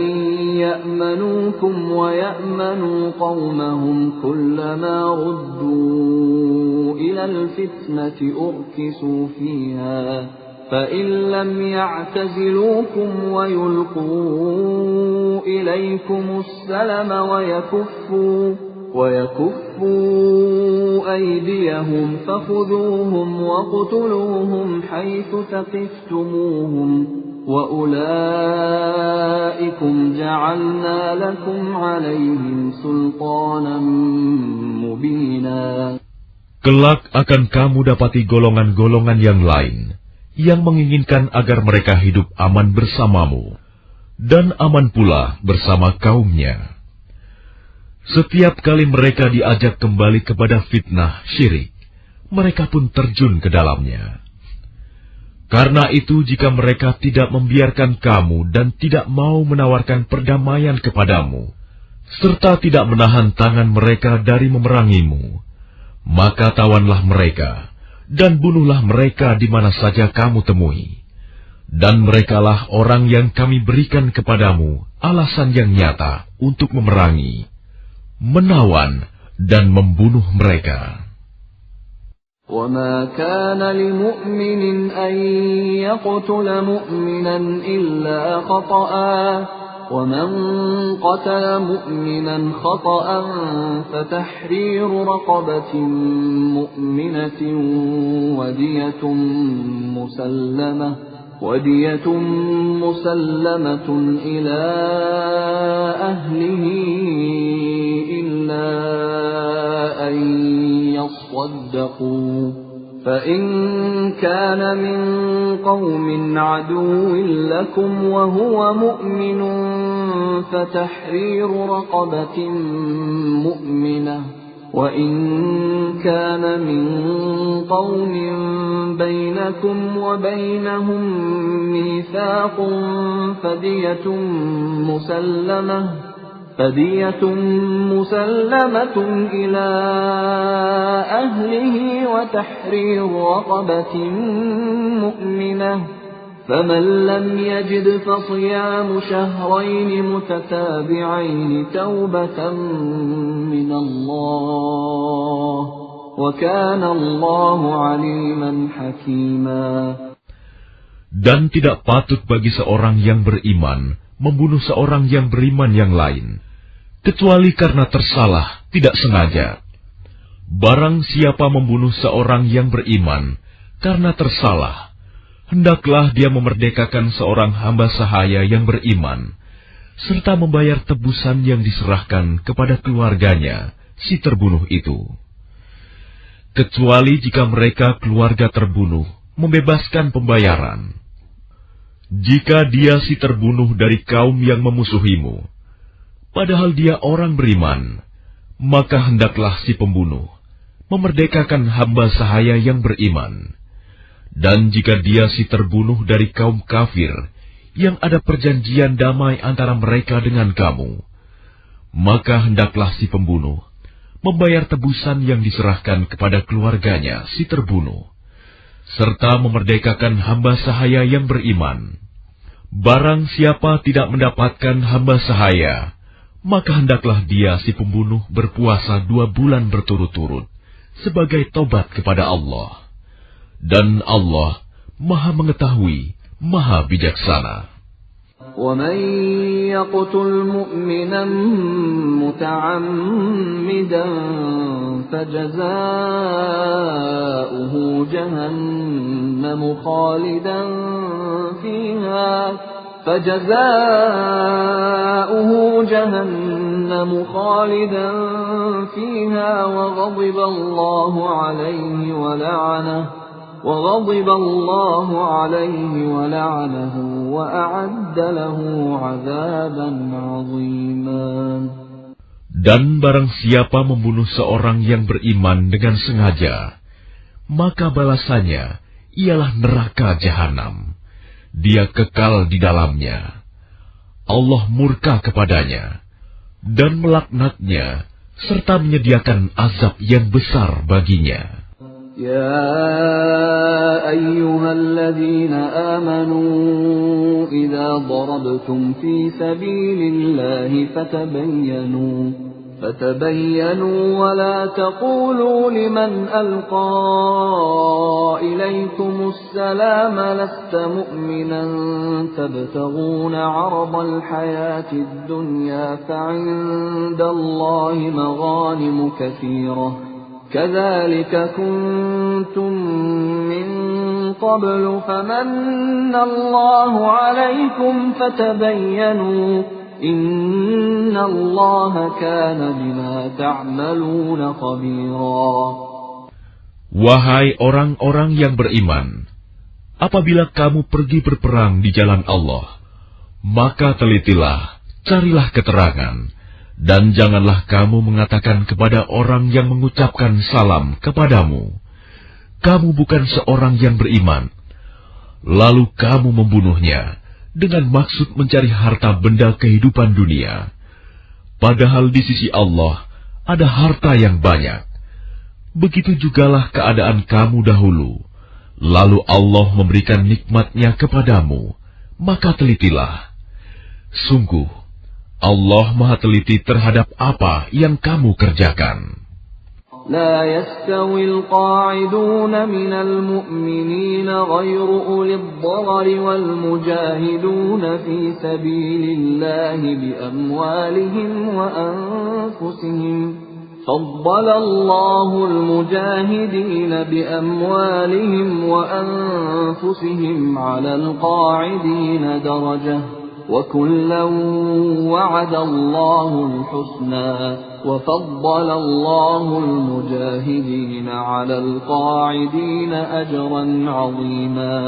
يأمنوكم ويأمنوا قومهم كلما ردوا إلى الفتنة أركسوا فيها فإن لم يعتزلوكم ويلقوا إليكم السلم ويكفوا أيديهم فخذوهم وقتلوهم حيث ثقفتموهم وأولئكم جعلنا لكم عليهم سلطانا مبينا. Kelak akan kamu dapati golongan-golongan yang lain yang menginginkan agar mereka hidup aman bersamamu dan aman pula bersama kaumnya. Setiap kali mereka diajak kembali kepada fitnah syirik, mereka pun terjun ke dalamnya. Karena itu, jika mereka tidak membiarkan kamu dan tidak mau menawarkan perdamaian kepadamu, serta tidak menahan tangan mereka dari memerangimu, maka tawanlah mereka dan bunuhlah mereka di mana saja kamu temui. Dan merekalah orang yang kami berikan kepadamu alasan yang nyata untuk memerangi, menawan dan membunuh mereka. وَمَا كَانَ لِمُؤْمِنٍ أَن يَقْتُلَ مُؤْمِنًا إِلَّا خَطَأً وَمَنْ قَتَلَ مُؤْمِنًا خَطَأً فَتَحْرِيرُ رَقَبَةٍ مُؤْمِنَةٍ وَدِيَةٌ مُسَلَّمَةٌ إِلَى أَهْلِهِ إِلَّا أَن يَصَّدَّقُوا فَإِن كَانَ مِن قَوْمٍ عَدُوٍّ لَكُمْ وَهُوَ مُؤْمِنٌ فَتَحْرِيرُ رَقَبَةٍ مُؤْمِنَةٍ وَإِن كَانَ مِن قَوْمٍ بَيْنَكُمْ وَبَيْنَهُم مِّيثَاقٌ فَدِيَةٌ مُسَلَّمَةٌ إِلَى أَهْلِهِ وَتَحْرِيرُ رَقَبَةٍ مُؤْمِنَةٍ فَمَن لَّمْ يَجِدْ فَصِيَامُ شَهْرَيْنِ مُتَتَابِعَيْنِ تَوْبَةً مِّنَ اللَّهِ وَكَانَ اللَّهُ عَلِيمًا حَكِيمًا. Dan tidak patut bagi seorang yang beriman membunuh seorang yang beriman yang lain, kecuali karena tersalah tidak sengaja. Barang siapa membunuh seorang yang beriman karena tersalah, hendaklah dia memerdekakan seorang hamba sahaya yang beriman, serta membayar tebusan yang diserahkan kepada keluarganya si terbunuh itu. Kecuali jika mereka keluarga terbunuh membebaskan pembayaran. Jika dia si terbunuh dari kaum yang memusuhimu, padahal dia orang beriman, maka hendaklah si pembunuh memerdekakan hamba sahaya yang beriman. Dan jika dia si terbunuh dari kaum kafir yang ada perjanjian damai antara mereka dengan kamu, maka hendaklah si pembunuh membayar tebusan yang diserahkan kepada keluarganya si terbunuh, serta memerdekakan hamba sahaya yang beriman. Barang siapa tidak mendapatkan hamba sahaya, maka hendaklah dia si pembunuh berpuasa 2 bulan berturut-turut sebagai tobat kepada Allah. Dan Allah Maha Mengetahui, Maha Bijaksana. وَمَنْ يَقْتُلْ مُؤْمِنًا مُتَعَمِّدًا فَجَزَاؤُهُ جَهَنَّمُ خَالِدًا فِيهَا وَغَضِبَ اللَّهُ عليه وَأَعَدَّ لَهُ عَذَابًا عَظِيمًا. Dan barang siapa membunuh seorang yang beriman dengan sengaja, maka balasannya ialah neraka jahanam. Dia kekal di dalamnya. Allah murka kepadanya dan melaknatnya, serta menyediakan azab yang besar baginya. يا أيها الذين آمنوا إذا ضربتم في سبيل الله فتبينوا ولا تقولوا لمن ألقى إليكم السلام لست مؤمنا تبتغون عرض الحياة الدنيا فعند الله مغانم كثيرة كذلك كنتم من قبل فمن الله عليكم فتبينوا إن الله كان بما تعملون خبيرا. Wahai orang-orang yang beriman, apabila kamu pergi berperang di jalan Allah, maka telitilah, carilah keterangan. Dan janganlah kamu mengatakan kepada orang yang mengucapkan salam kepadamu, kamu bukan seorang yang beriman, lalu kamu membunuhnya dengan maksud mencari harta benda kehidupan dunia. Padahal di sisi Allah ada harta yang banyak. Begitu jugalah keadaan kamu dahulu, lalu Allah memberikan nikmat-Nya kepadamu, maka telitilah. Sungguh, Allah Maha Teliti terhadap apa yang kamu kerjakan. لا يستوي القاعدون من المؤمنين غير أولي الضرر والمجاهدون في سبيل الله بأموالهم وأنفسهم فضل الله المجاهدين بأموالهم وأنفسهم على القاعدين درجة وَكُلًّا وَعَدَ اللَّهُ الْحُسْنَى وَفَضَّلَ اللَّهُ الْمُجَاهِدِينَ عَلَى الْقَاعِدِينَ أَجْرًا عَظِيمًا.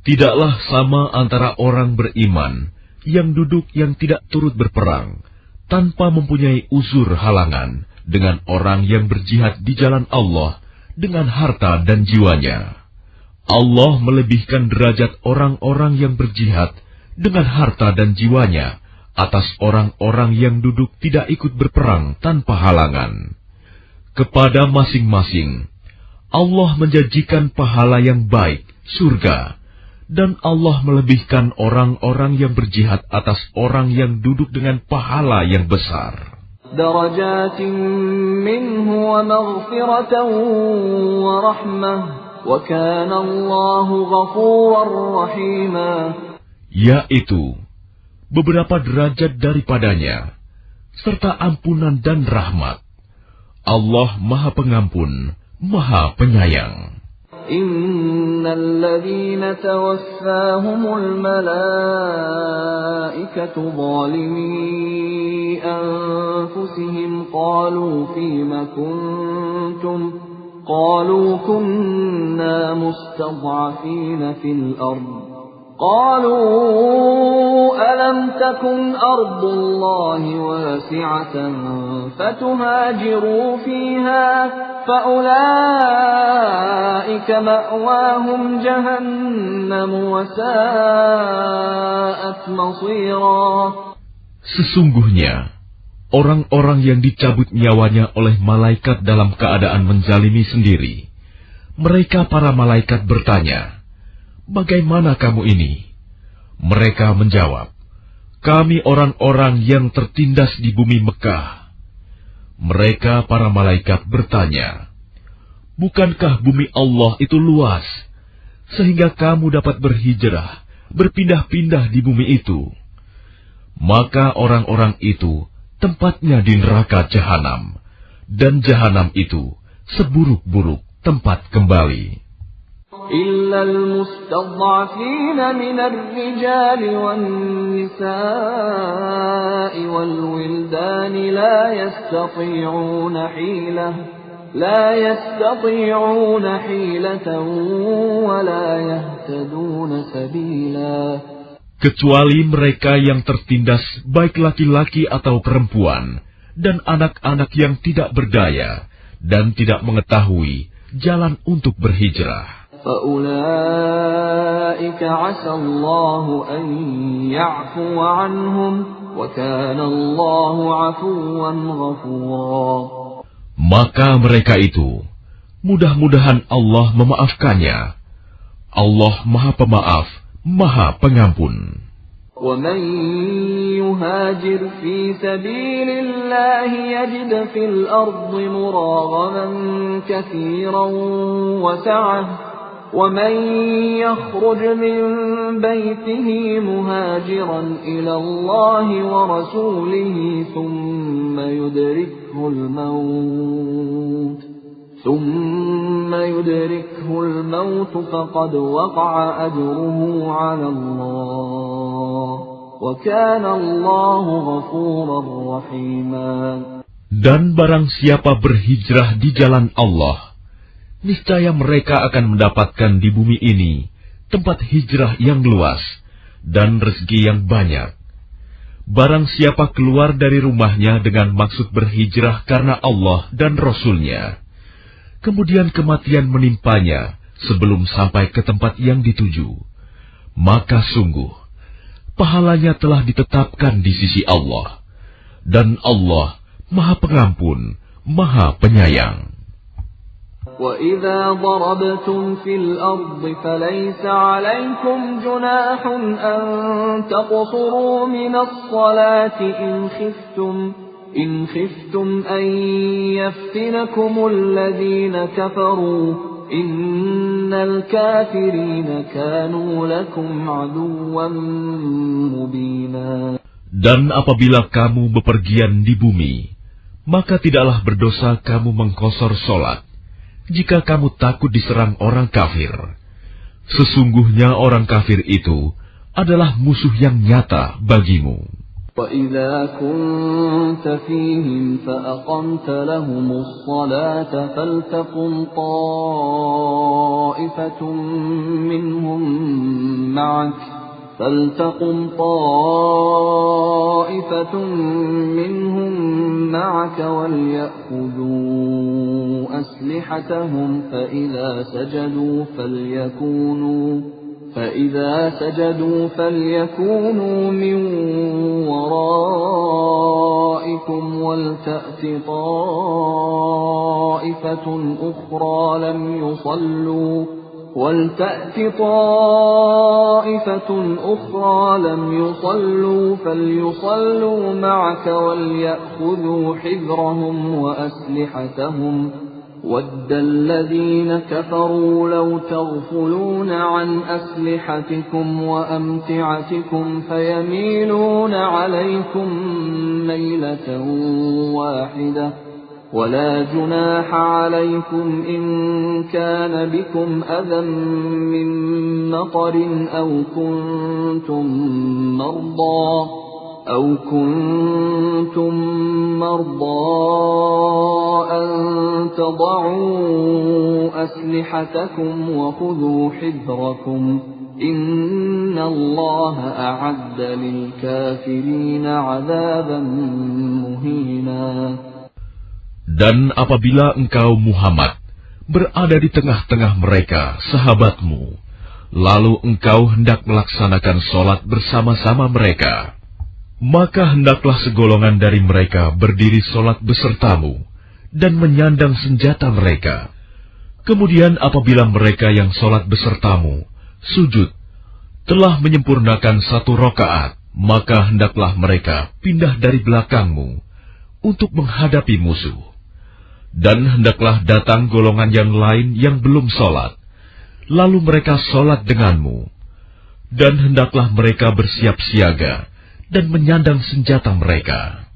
Tidaklah sama antara orang beriman yang duduk yang tidak turut berperang tanpa mempunyai uzur halangan dengan orang yang berjihad di jalan Allah dengan harta dan jiwanya. Allah melebihkan derajat orang-orang yang berjihad dengan harta dan jiwanya atas orang-orang yang duduk tidak ikut berperang tanpa halangan. Kepada masing-masing, Allah menjanjikan pahala yang baik, surga, dan Allah melebihkan orang-orang yang berjihad atas orang yang duduk dengan pahala yang besar. Darajatin minhu wa maghfiratan wa rahmah, wa kana Allahu ghafurar rahima. Yaitu beberapa derajat daripadanya, serta ampunan dan rahmat. Allah Maha Pengampun, Maha Penyayang. Innal ladzina tawaffahumul malaikatu zalimi anfusihim qalu fima kuntum qalu kunna mustad'afina fil ardh قالوا ألم تكن أرض الله واسعة فتهاجروا فيها فأولئك مأواهم جهنم وساءت مصيرا. Sesungguhnya orang-orang yang dicabut nyawanya oleh malaikat dalam keadaan menzalimi sendiri, mereka para malaikat bertanya, "Bagaimana kamu ini?" Mereka menjawab, "Kami orang-orang yang tertindas di bumi Mekah." Mereka para malaikat bertanya, "Bukankah bumi Allah itu luas, sehingga kamu dapat berhijrah, berpindah-pindah di bumi itu?" Maka orang-orang itu tempatnya di neraka Jahanam, dan Jahanam itu seburuk-buruk tempat kembali. إلا المستضعفين من الرجال والنساء والولدان لا يستطيعون حيلة ولا يهتدون سبيلا. Kecuali mereka yang tertindas, baik laki-laki atau perempuan, dan anak-anak yang tidak berdaya dan tidak mengetahui jalan untuk berhijrah. فَأُولَئِكَ عَسَى اللَّهُ أَن يَعْفُوَ عَنْهُمْ وَكَانَ اللَّهُ عَفُوًّا غَفُورًا. Maka mereka itu, mudah-mudahan Allah memaafkannya. Allah Maha Pemaaf, Maha Pengampun. وَمَن يُهَاجِرْ فِي سَبِيلِ اللَّهِ يَجِدْ فِي الْأَرْضِ مُرَاغَمًا كَثِيرًا وَسَعَةً وَمَن يَخْرُجْ مِن بَيْتِهِ مُهَاجِرًا إِلَى اللَّهِ وَرَسُولِهِ ثُمَّ يُدْرِكْهُ الْمَوْتُ فَقَدْ وَقَعَ أَجْرُهُ عَلَى اللَّهِ وَكَانَ اللَّهُ غَفُورًا رَّحِيمًا. Dan barang siapa berhijrah di jalan Allah, niscaya mereka akan mendapatkan di bumi ini tempat hijrah yang luas dan rezeki yang banyak. Barang siapa keluar dari rumahnya dengan maksud berhijrah karena Allah dan Rasul-Nya, kemudian kematian menimpanya sebelum sampai ke tempat yang dituju, maka sungguh pahalanya telah ditetapkan di sisi Allah, dan Allah Maha Pengampun, Maha Penyayang. وَإِذَا ضَرَبْتُمْ فِي الْأَرْضِ فَلَيْسَ عَلَيْكُمْ جُنَاحٌ أَن تَقْصُرُوا مِنَ الصَّلَاةِ إِنْ خِفْتُمْ أَن يَفْتِنَكُمُ الَّذِينَ كَفَرُوا إِنَّ الْكَافِرِينَ كَانُوا لَكُمْ عَدُوًّا مُبِينًا. Dan apabila kamu bepergian di bumi, maka tidaklah berdosa kamu mengqosor sholat, jika kamu takut diserang orang kafir. Sesungguhnya orang kafir itu adalah musuh yang nyata bagimu. وَإِذَا كُنْتَ فِيهِمْ فَأَقَمْتَ لَهُمُ الصَّلَاةَ فَلْتَقُمْ طَائِفَةٌ مِّنْهُمْ مَعَكَ وَلْيَأْخُذُوا أَسْلِحَتَهُمْ فَإِذَا سَجَدُوا فَلْيَكُونُوا مِنْ وَرَائِكُمْ وَلْتَأْتِ طَائِفَةٌ أُخْرَى لَمْ يُصَلُّوا فَلْيُصَلُّوا مَعَكَ وَلْيَأْخُذُوا حِذْرَهُمْ وَأَسْلِحَتَهُمْ وَدَّ الَّذِينَ كَفَرُوا لَوْ تَغْفُلُونَ عَنْ أَسْلِحَتِكُمْ وَأَمْتِعَتِكُمْ فَيَمِيلُونَ عَلَيْكُمْ مَيْلَةً وَاحِدَةً ولا جناح عليكم إن كان بكم أذى من مطر أو كنتم مرضى أن تضعوا أسلحتكم وخذوا حذركم إن الله أعد للكافرين عذابا مهينا. Dan apabila engkau Muhammad berada di tengah-tengah mereka, sahabatmu, lalu engkau hendak melaksanakan sholat bersama-sama mereka, maka hendaklah segolongan dari mereka berdiri sholat besertamu dan menyandang senjata mereka. Kemudian apabila mereka yang sholat besertamu sujud telah menyempurnakan 1 rakaat, maka hendaklah mereka pindah dari belakangmu untuk menghadapi musuh. Dan hendaklah datang golongan yang lain yang belum sholat, lalu mereka sholat denganmu. Dan hendaklah mereka bersiap siaga dan menyandang senjata mereka.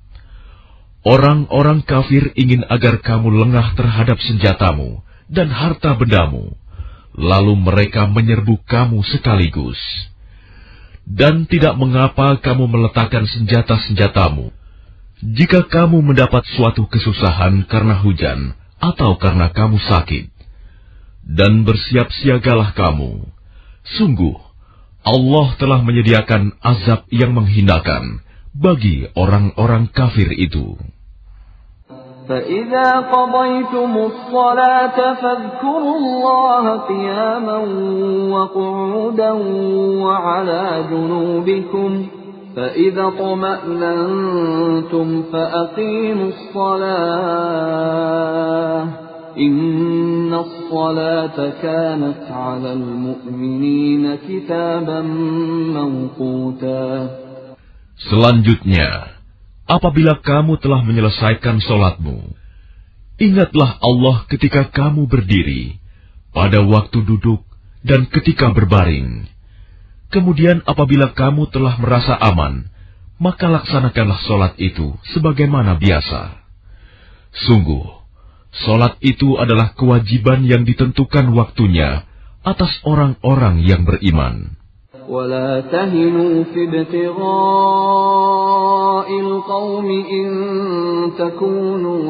Orang-orang kafir ingin agar kamu lengah terhadap senjatamu dan harta bendamu, lalu mereka menyerbu kamu sekaligus. Dan tidak mengapa kamu meletakkan senjata-senjatamu jika kamu mendapat suatu kesusahan karena hujan atau karena kamu sakit. Dan bersiap siagalah kamu. Sungguh, Allah telah menyediakan azab yang menghinakan bagi orang-orang kafir itu. فَإِذَا قَضَيْتُمُ الصَّلَاةَ فَاذْكُرُوا اللَّهَ قِيَامًا وَقُعُودًا وَعَلَى جُنُوبِكُمْ فَإِذَا اطْمَأْنَنْتُمْ فَأَقِيمُوا الصَّلَاةَ إِنَّ الصَّلَاةَ كَانَتْ عَلَى الْمُؤْمِنِينَ كِتَابًا مَوْقُوتًا. Selanjutnya, apabila kamu telah menyelesaikan sholatmu, ingatlah Allah ketika kamu berdiri, pada waktu duduk, dan ketika berbaring. Kemudian apabila kamu telah merasa aman, maka laksanakanlah sholat itu sebagaimana biasa. Sungguh, sholat itu adalah kewajiban yang ditentukan waktunya atas orang-orang yang beriman. ولا تهنوا في ابتغاء القوم إن تكونوا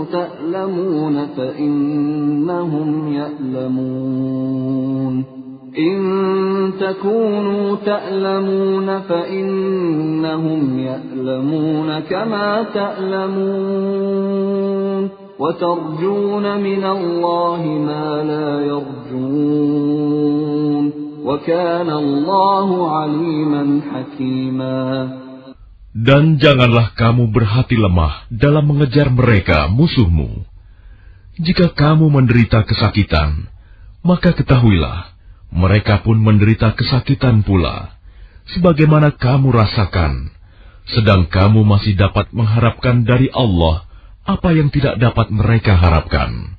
تألمون فإنهم يألمون كما تألمون وترجون من الله ما لا يرجون وَكَانَ اللَّهُ عَلِيمًا حَكِيمًا. Dan janganlah kamu berhati lemah dalam mengejar mereka, musuhmu. Jika kamu menderita kesakitan, maka ketahuilah, mereka pun menderita kesakitan pula, sebagaimana kamu rasakan, sedang kamu masih dapat mengharapkan dari Allah apa yang tidak dapat mereka harapkan.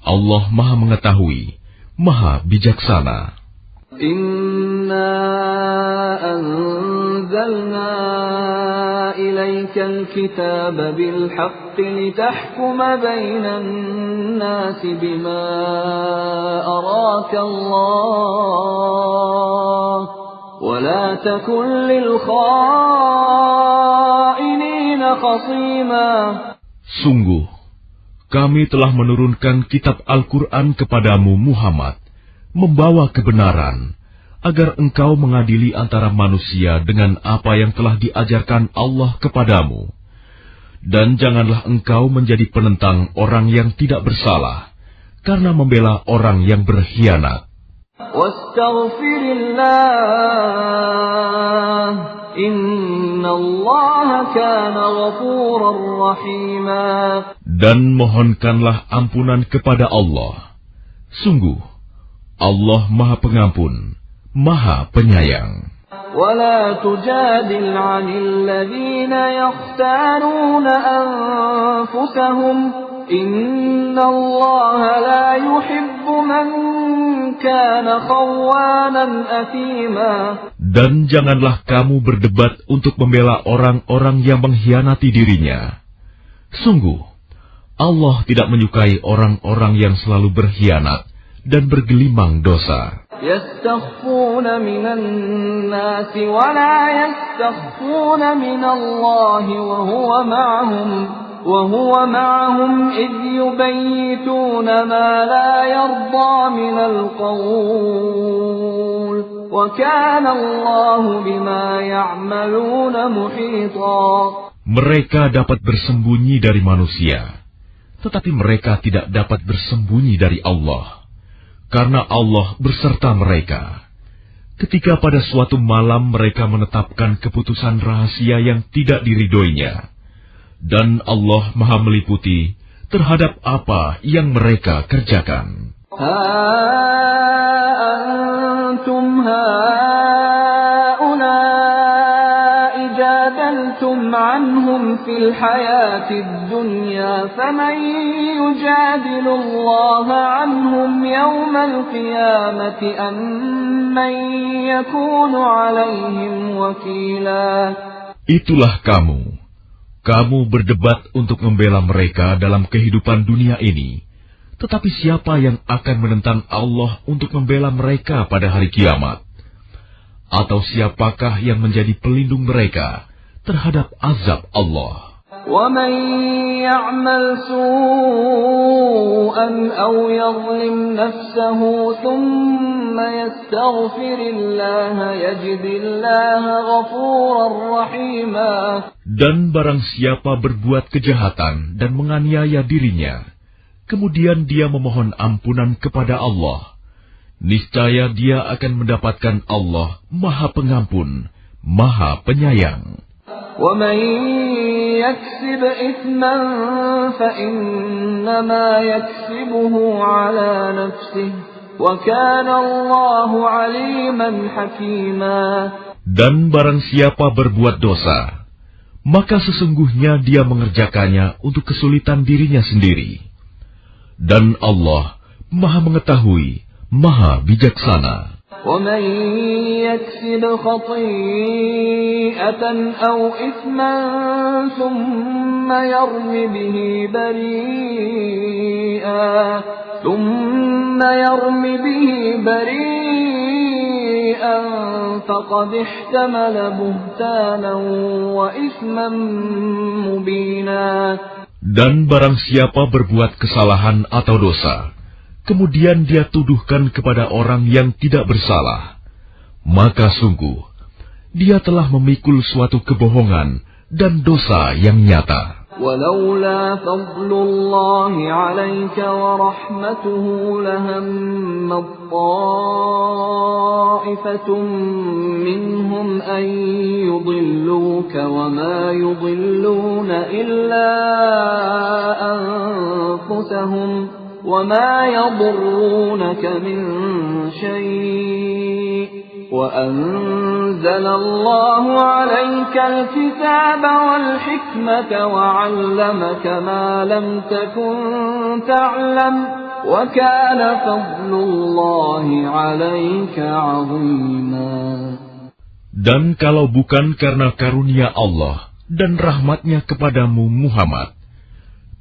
Allah Maha Mengetahui, Maha Bijaksana. Inna anzalna ilaikal kitaba bil haqqi litahkuma bainan nasi bima araka Allah wa la takun lil kha'inina khasima. Sungguh, kami telah menurunkan kitab Al-Quran kepadamu Muhammad, membawa kebenaran, agar engkau mengadili antara manusia dengan apa yang telah diajarkan Allah kepadamu. Dan janganlah engkau menjadi penentang orang yang tidak bersalah, karena membela orang yang berkhianat. Wastaghfirillah, innallaha kana ghafurar rahima. Dan mohonkanlah ampunan kepada Allah. Sungguh, Allah Maha Pengampun, Maha Penyayang. وَلَا تُجَادِلْ عَنِ الَّذِينَ يَخْتَانُونَ أَنفُسَهُمْ إِنَّ اللَّهَ لَا يُحِبُّ مَنْ كَانَ خَوَّانًا أَثِيمًا. Dan janganlah kamu berdebat untuk membela orang-orang yang mengkhianati dirinya. Sungguh, Allah tidak menyukai orang-orang yang selalu berkhianat dan bergelimang dosa. يستخفون من الناس ولا يستخفون من الله وهو معهم إذ يبيتون ما لا يرضى من القول وكان الله بما يعملون محيطا. Mereka dapat bersembunyi dari manusia, tetapi mereka tidak dapat bersembunyi dari Allah, karena Allah berserta mereka. Ketika pada suatu malam mereka menetapkan keputusan rahasia yang tidak diridhoinya, dan Allah Maha meliputi terhadap apa yang mereka kerjakan. عنهم في الحياة الدنيا فمن يجادل الله عنهم يوم القيامة أم من يكون عليهم وكيلا. Itulah kamu berdebat untuk membela mereka dalam kehidupan dunia ini, tetapi siapa yang akan menentang Allah untuk membela mereka pada hari kiamat? Atau siapakah yang menjadi pelindung mereka terhadap azab Allah? وَمَنْ يَعْمَلْ سُوءًا أَوْ يَظْلِمْ نَفْسَهُ ثُمَّ يَسْتَغْفِرِ اللَّهَ يَجِدِ اللَّهَ غَفُورًا رَحِيمًا. Dan barang siapa berbuat kejahatan dan menganiaya dirinya, kemudian dia memohon ampunan kepada Allah, niscaya dia akan mendapatkan Allah Maha Pengampun, Maha Penyayang. وَمَنْ يَكْسِبْ إِثْمًا فَإِنَّمَا يَكْسِبُهُ عَلَى نَفْسِهِ وَكَانَ اللَّهُ عَلِيمًا حَكِيمًا. Dan barang siapa berbuat dosa, maka sesungguhnya dia mengerjakannya untuk kesulitan dirinya sendiri. Dan Allah Maha mengetahui, Maha bijaksana. وَمَنْ يَكْسِبْ خَطِيئَةً أَوْ إِثْمًا ثُمَّ يَرْمِ بِهِ بَرِيئًا فَقَدِ احْتَمَلَ بُهْتَانًا وَإِثْمًا مُبِينًا. Dan barang siapa berbuat kesalahan atau dosa, kemudian dia tuduhkan kepada orang yang tidak bersalah, maka sungguh dia telah memikul suatu kebohongan dan dosa yang nyata. وَلَوْلَا فَضْلُ اللَّهِ عَلَيْكَ وَرَحْمَتُهُ لَهَمَّتْ طَائِفَةٌ مِّنْهُمْ أَن يُضِلُّوكَ وَمَا يُضِلُّونَ إِلَّا أَنفُسَهُمْ وَمَا يَضُرُّونَكَ مِنْ شَيْءٍ وَأَنزَلَ اللَّهُ عَلَيْكَ الْكِتَابَ وَالْحِكْمَةَ وَعَلَّمَكَ مَا لَمْ تَكُنْ تَعْلَمُ وَكَانَ فَضْلُ اللَّهِ عَلَيْكَ عَظِيمًا. Dan kalau bukan karena karunia Allah dan rahmat-Nya kepadamu Muhammad,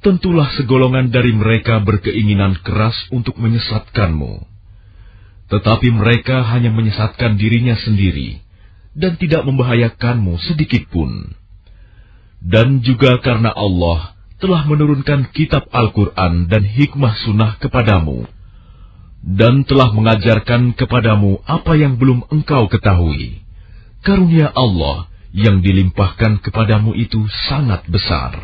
tentulah segolongan dari mereka berkeinginan keras untuk menyesatkanmu. Tetapi mereka hanya menyesatkan dirinya sendiri dan tidak membahayakanmu sedikitpun. Dan juga karena Allah telah menurunkan kitab Al-Quran dan hikmah sunnah kepadamu, dan telah mengajarkan kepadamu apa yang belum engkau ketahui. Karunia Allah yang dilimpahkan kepadamu itu sangat besar.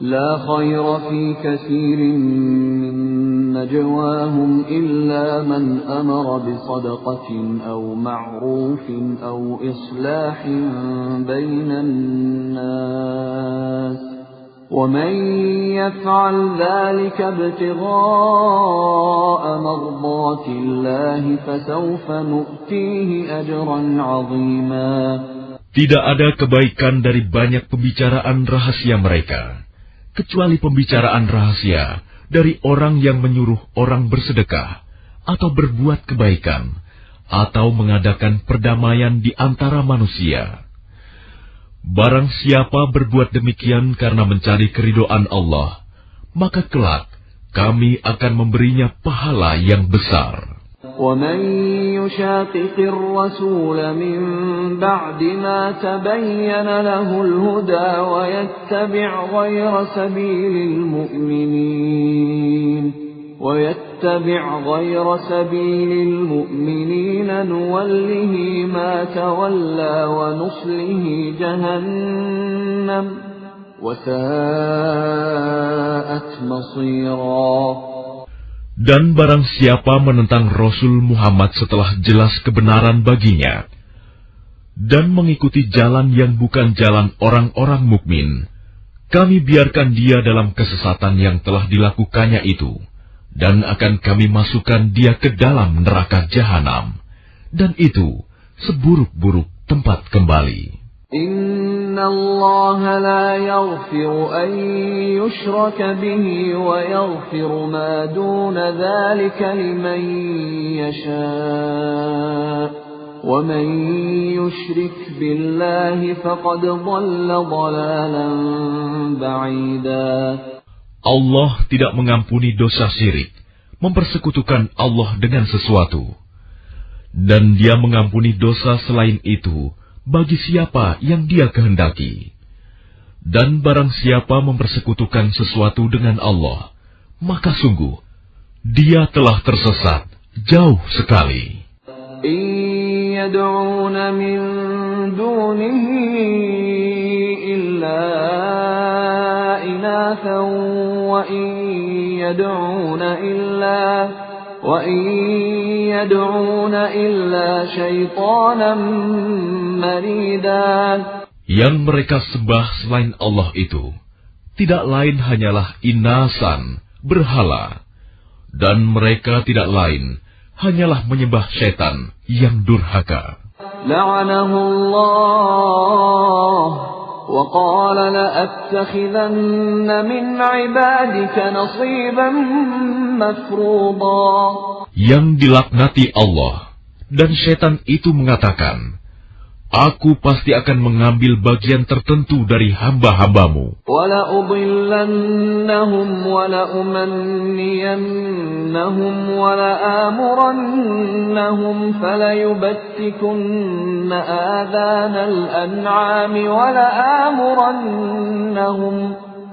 لا خير في كثير من نجواهم إلا من أمر بصدقة أو معروف أو إصلاح بين الناس ومن يفعل ذلك ابتغاء مرضات الله فسوف نؤتيه أجرا عظيما. Tidak ada kebaikan dari banyak pembicaraan rahasia mereka, kecuali pembicaraan rahasia dari orang yang menyuruh orang bersedekah, atau berbuat kebaikan, atau mengadakan perdamaian di antara manusia. Barang siapa berbuat demikian karena mencari keridhaan Allah, maka kelak kami akan memberinya pahala yang besar. وَمَن يُشَاقِقِ الرَّسُولَ مِن بَعْدِ مَا تَبَيَّنَ لَهُ الْهُدَى وَيَتَّبِعْ غَيْرَ سَبِيلِ الْمُؤْمِنِينَ نُوَلِّهِ مَا تَوَلَّى وَنُصْلِهِ جَهَنَّمَ وَسَاءَتْ مَصِيرًا. Dan barang siapa menentang Rasul Muhammad setelah jelas kebenaran baginya, dan mengikuti jalan yang bukan jalan orang-orang mukmin, kami biarkan dia dalam kesesatan yang telah dilakukannya itu, dan akan kami masukkan dia ke dalam neraka jahanam, dan itu seburuk-buruk tempat kembali. Inna Allah la yaghfiru an yushraka bihi wa yaghfiru ma duna dhalika liman yasha' wa man yushrik billahi faqad dhalla dhalalan ba'ida. Allah tidak mengampuni dosa syirik, mempersekutukan Allah dengan sesuatu. Dan Dia mengampuni dosa selain itu bagi siapa yang Dia kehendaki. Dan barang siapa mempersekutukan sesuatu dengan Allah, maka sungguh dia telah tersesat jauh sekali. In yad'una min dunihi illa inathan wa in yad'una illa syaitanan marida. Yang mereka sembah selain Allah itu tidak lain hanyalah inasan, berhala, dan mereka tidak lain hanyalah menyembah syaitan yang durhaka. La'anahu Allah wa qala la'attakhidanna min 'ibadika nasiban mafruḍa. Yang dilaknati Allah, dan syaitan itu mengatakan, Aku pasti akan mengambil bagian tertentu dari hamba-hambamu. وَلَأُضِلَّنَّهُمْ وَلَأُمَنِّيَنَّهُمْ وَلَآمُرَنَّهُمْ فَلَيُبَتِّكُنَّ آذَانَ الْأَنْعَامِ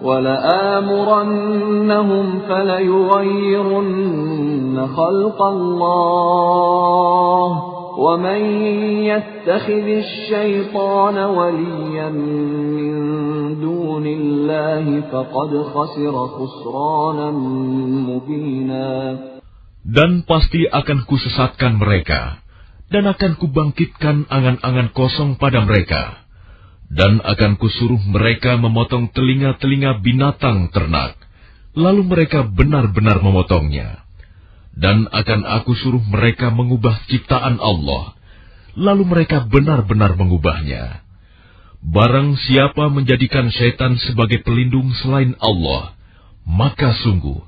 وَلَآمُرَنَّهُمْ فَلَيُغَيِّرُنَّ خَلْقَ اللَّهِ وَمَن يَتَّخِذِ الشَّيْطَانَ وَلِيًّا مِّن دُونِ اللَّهِ فَقَدْ خَسِرَ خُسْرَانًا مُّبِينًا. Dan pasti akan kusesatkan mereka, dan akan kubangkitkan angan-angan kosong pada mereka, dan akan kusuruh mereka memotong telinga-telinga binatang ternak, lalu mereka benar-benar memotongnya. Dan akan aku suruh mereka mengubah ciptaan Allah, lalu mereka benar-benar mengubahnya. Barang siapa menjadikan syaitan sebagai pelindung selain Allah, maka sungguh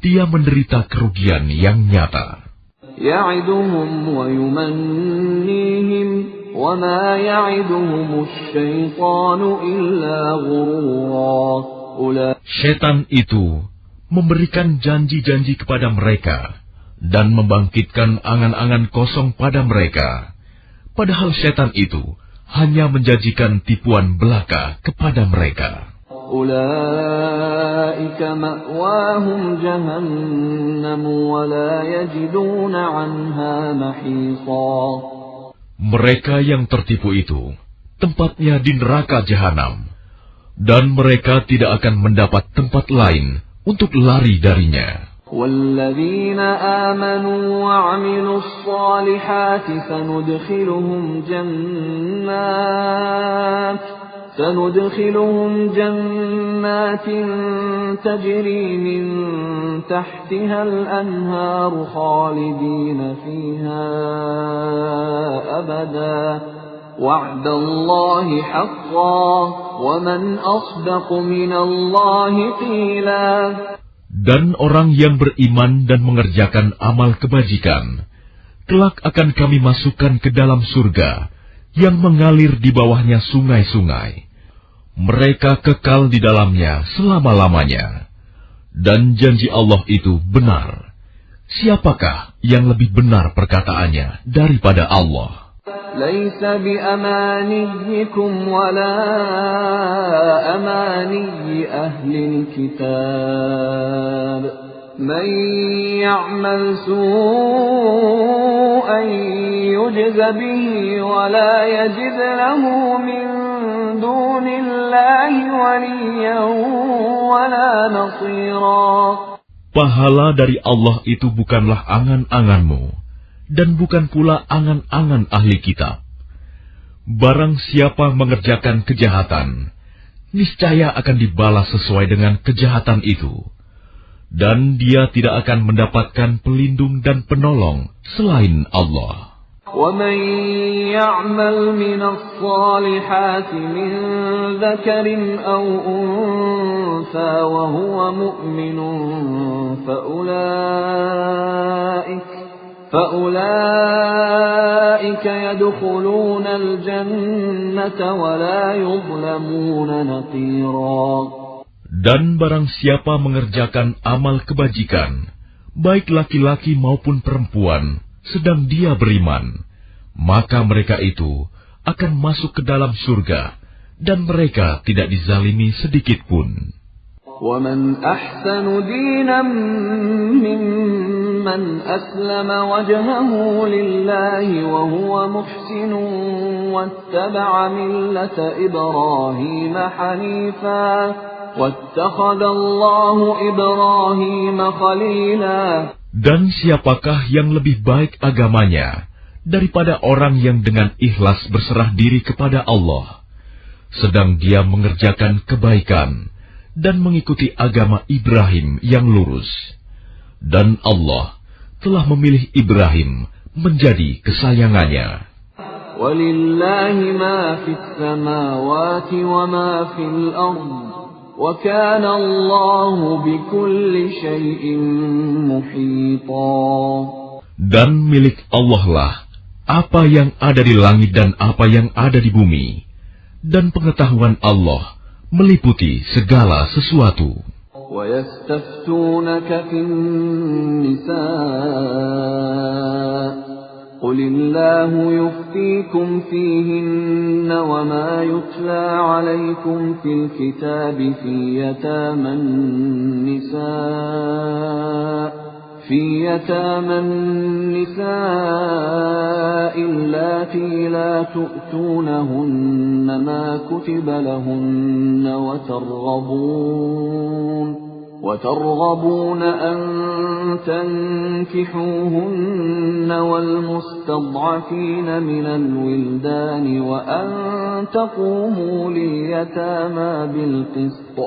dia menderita kerugian yang nyata. Ya'iduhum wa yumannihim wa ma ya'iduhumus syaitanu illa ghurura. Syaitan itu memberikan janji-janji kepada mereka dan membangkitkan angan-angan kosong pada mereka. Padahal syaitan itu hanya menjanjikan tipuan belaka kepada mereka. Ulaika ma'wahum jahannam wa la yajiduna 'anha mahisa. Mereka yang tertipu itu tempatnya di neraka jahanam, dan mereka tidak akan mendapat tempat lain untuk lari darinya. وَالَّذِينَ آمَنُوا وَعَمِلُوا الصَّالِحَاتِ سَنُدْخِلُهُمْ جَنَّاتٍ تَجْرِي مِنْ تَحْتِهَا الْأَنْهَارُ خَالِدِينَ فِيهَا أَبَدًا وَعْدَ اللَّهِ حَقًّا وَمَنْ أَصْدَقُ مِنَ اللَّهِ قِيلًا. Dan orang yang beriman dan mengerjakan amal kebajikan, kelak akan kami masukkan ke dalam surga yang mengalir di bawahnya sungai-sungai. Mereka kekal di dalamnya selama-lamanya. Dan janji Allah itu benar. Siapakah yang lebih benar perkataannya daripada Allah? ليس بأمانيكم ولا أماني أهل الكتاب من يعمل سوءا يجز به ولا يجد له من دون الله وليا ولا نصيرا. Pahala dari Allah itu bukanlah angan-anganmu, dan bukan pula angan-angan ahli kitab. Barang siapa mengerjakan kejahatan, niscaya akan dibalas sesuai dengan kejahatan itu. Dan dia tidak akan mendapatkan pelindung dan penolong selain Allah. وَمَنْ يَعْمَلْ مِنَ الصَّالِحَاتِ مِنْ ذَكَرٍ أَوْ أُنْثَى وَهُوَ مُؤْمِنٌ فأولئك يدخلون الجنة ولا يظلمون نقيرا. Dan barang siapa mengerjakan amal kebajikan, baik laki-laki maupun perempuan, sedang dia beriman, maka mereka itu akan masuk ke dalam surga, dan mereka tidak dizalimi sedikit pun. وَمَنْ أَحْسَنُ دِينًا مِّمَّنْ أَسْلَمَ وَجْهَهُ لِلَّهِ وَهُوَ مُحْسِنٌ وَاتَّبَعَ مِلَّةَ إِبْرَاهِيمَ حَنِيفًا وَاتَّخَذَ اللَّهُ إِبْرَاهِيمَ خَلِيلًا. Dan siapakah yang lebih baik agamanya daripada orang yang dengan ikhlas berserah diri kepada Allah, sedang dia mengerjakan kebaikan dan mengikuti agama Ibrahim yang lurus. Dan Allah telah memilih Ibrahim menjadi kesayangannya. وَلِلَّهِ مَا فِي السَّمَاوَاتِ وَمَا فِي الْأَرْضِ وَكَانَ اللَّهُ بِكُلِّ شَيْءٍ مُحِيطًا. Dan milik Allah lah apa yang ada di langit dan apa yang ada di bumi, dan pengetahuan Allah meliputi segala sesuatu. وَيَسْتَفْتُونَكَ فِي النِّسَاءِ قُلِ اللَّهُ يُفْتِيكُمْ فِيهِنَّ وَمَا يُتْلَى عَلَيْكُمْ فِي الْكِتَابِ فِي يَتَامَى النِّسَاءِ اللَّاتِي لَا تُؤْتُونَهُنَّ مَا كُتِبَ لَهُنَّ وترغبون أن تنكحوهن والمستضعفين من الولدان وأن تقوموا لليتامى بالقسط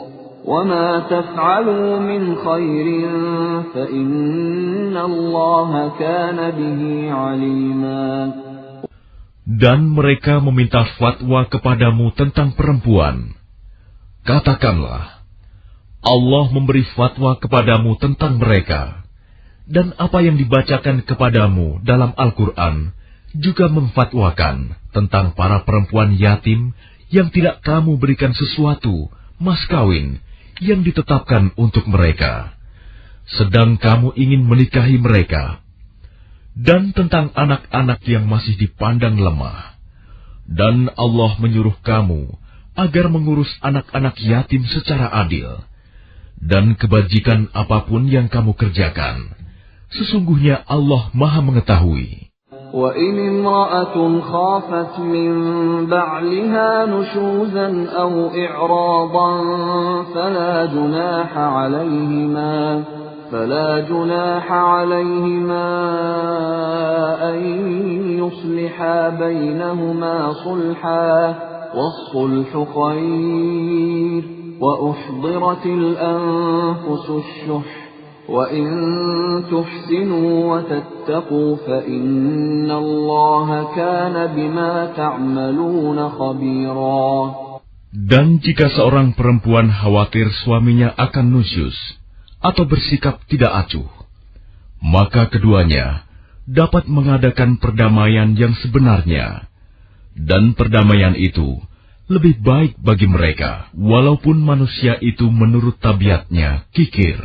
وما تفعلوا من خير فإن الله كان به عليما. Dan mereka meminta fatwa kepadamu tentang perempuan. Katakanlah, Allah memberi fatwa kepadamu tentang mereka, dan apa yang dibacakan kepadamu dalam Al-Quran juga memfatwakan tentang para perempuan yatim yang tidak kamu berikan sesuatu, mas kawin, yang ditetapkan untuk mereka, sedang kamu ingin menikahi mereka, dan tentang anak-anak yang masih dipandang lemah. Dan Allah menyuruh kamu agar mengurus anak-anak yatim secara adil. Dan kebajikan apapun yang kamu kerjakan, sesungguhnya Allah Maha mengetahui. وَإِنِ امْرَأَةٌ خَافَتْ مِنْ بَعْلِهَا نُشُوزًا أَوْ إِعْرَاضًا فَلَا جُنَاحَ عَلَيْهِمَا أَنْ يُصْلِحَا بَيْنَهُمَا صُلْحًا وَالصُّلْحُ خَيْرٌ وَأُحْضِرَتِ الْأَنفُسُ الشُّحَّ وَإِن تُحْسِنُوا وَتَتَّقُوا فَإِنَّ اللَّهَ كَانَ بِمَا تَعْمَلُونَ خَبِيرًا. Dan jika seorang perempuan khawatir suaminya akan nusyus atau bersikap tidak acuh, maka keduanya dapat mengadakan perdamaian yang sebenarnya, dan perdamaian itu lebih baik bagi mereka, walaupun manusia itu menurut tabiatnya kikir.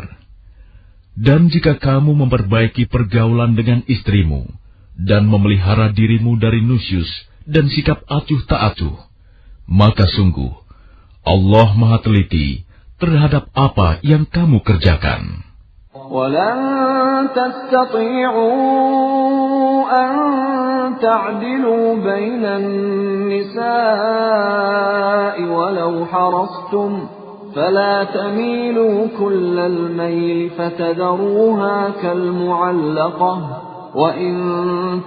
Dan jika kamu memperbaiki pergaulan dengan istrimu, dan memelihara dirimu dari nusyus dan sikap acuh tak acuh, maka sungguh Allah Maha Teliti terhadap apa yang kamu kerjakan. وَلَن تَسْتَطِيعُوا أَن تَعْدِلُوا بَيْنَ النِّسَاءِ وَلَوْ حَرَصْتُمْ فَلَا تَمِيلُوا كُلَّ الْمَيْلِ فَتَذَرُوهَا كَالْمُعَلَّقَةِ وَإِن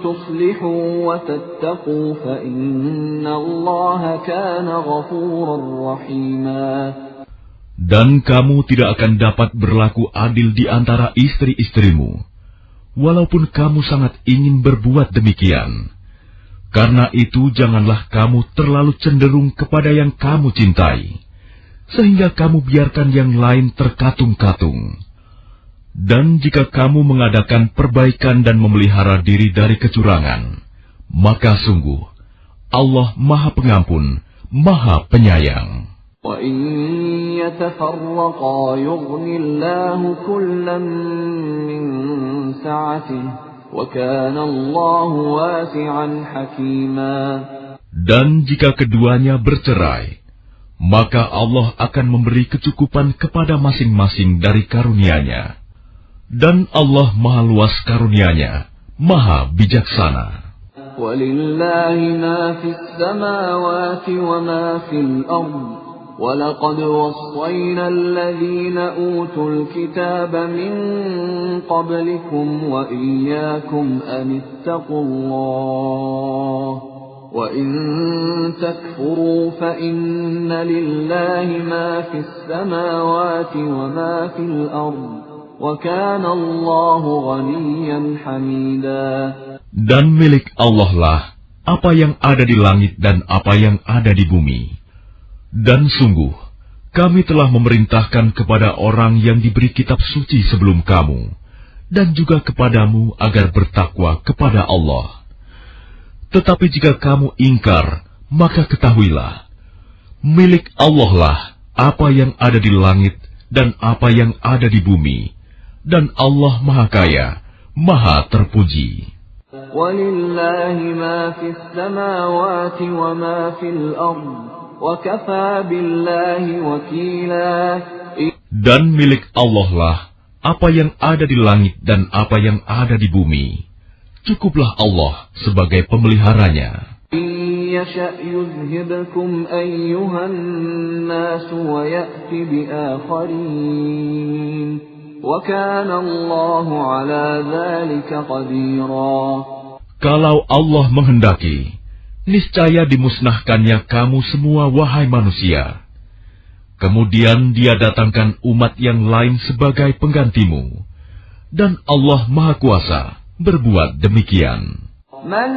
تُصْلِحُوا وَتَتَّقُوا فَإِنَّ اللَّهَ كَانَ غَفُورًا رَّحِيمًا. Dan kamu tidak akan dapat berlaku adil di antara istri-istrimu, walaupun kamu sangat ingin berbuat demikian. Karena itu janganlah kamu terlalu cenderung kepada yang kamu cintai, sehingga kamu biarkan yang lain terkatung-katung. Dan jika kamu mengadakan perbaikan dan memelihara diri dari kecurangan, maka sungguh Allah Maha Pengampun, Maha Penyayang. وَإِن يَتَفَرَّقَا يُغْنِ اللَّهُ كُلًّا مِّن سَعَتِهِ وَكَانَ اللَّهُ وَاسِعًا حَكِيمًا. Dan jika keduanya bercerai, maka Allah akan memberi kecukupan kepada masing-masing dari karunia-Nya. Dan Allah Maha luas karunia-Nya, Maha bijaksana. وَلِلَّهِ مَا فِي السَّمَاوَاتِ وَمَا فِي الْأَرْضِ وَلَقَدْ وَصَّيْنَا الَّذِينَ أُوتُوا الْكِتَابَ مِنْ قَبْلِكُمْ وَإِيَّاكُمْ أَنِ اتَّقُوا اللَّهَ وَإِنْ تَكْفُرُوا فَإِنَّ لِلَّهِ مَا فِي السَّمَاوَاتِ وَمَا فِي الْأَرْضِ وَكَانَ اللَّهُ غَنِيًّا حَمِيدًا. Dan milik Allah lah apa yang ada di langit dan apa yang ada di bumi. Dan sungguh, kami telah memerintahkan kepada orang yang diberi kitab suci sebelum kamu, dan juga kepadamu agar bertakwa kepada Allah. Tetapi jika kamu ingkar, maka ketahuilah, milik Allah lah apa yang ada di langit dan apa yang ada di bumi, dan Allah Maha Kaya, Maha Terpuji. وَلِلَّهِ مَا فِي السَّمَاوَاتِ وَمَا فِي الْأَرْضِ وَكَفَى بِاللَّهِ وَكِيلًا. Dan milik Allah lah apa yang ada di langit dan apa yang ada di bumi. Cukuplah Allah sebagai pemeliharanya. إِن يَشَأْ يُذْهِبْكُمْ أَيُّهَا النَّاسُ وَيَأْتِ بِآخَرِينَ وَكَانَ اللَّهُ عَلَى ذَلِكَ قَدِيرًا. Kalau Allah menghendaki, niscaya dimusnahkannya kamu semua, wahai manusia. Kemudian Dia datangkan umat yang lain sebagai penggantimu. Dan Allah Maha Kuasa berbuat demikian. مَنْ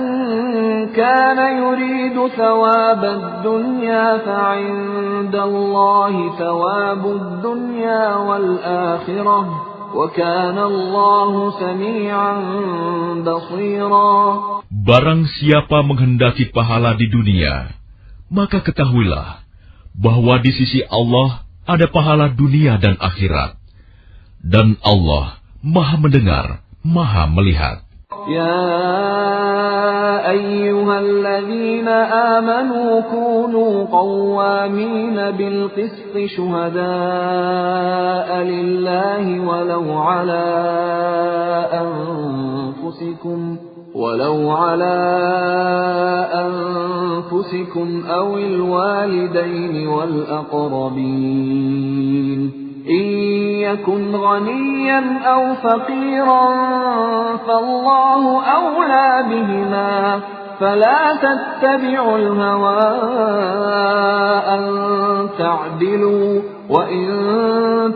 كَانَ يُرِيدُ ثَوَابَ الدُّنْيَا فَعِندَ اللَّهِ ثَوَابُ الدُّنْيَا وَالْآخِرَةِ وَكَانَ اللَّهُ سَمِيعًا بَصِيرًا. Barang siapa menghendaki pahala di dunia, maka ketahuilah bahwa di sisi Allah ada pahala dunia dan akhirat. Dan Allah Maha mendengar, Maha melihat. يَا أَيُّهَا الَّذِينَ آمَنُوا كُونُوا قَوَّامِينَ بِالْقِسْطِ شُهَدَاءَ لِلَّهِ ولو على أنفسكم أو الوالدين والأقربين إن يكن غنيا أو فقيرا فالله أولى بهما فلا تتبعوا الهوى أن تعدلوا وإن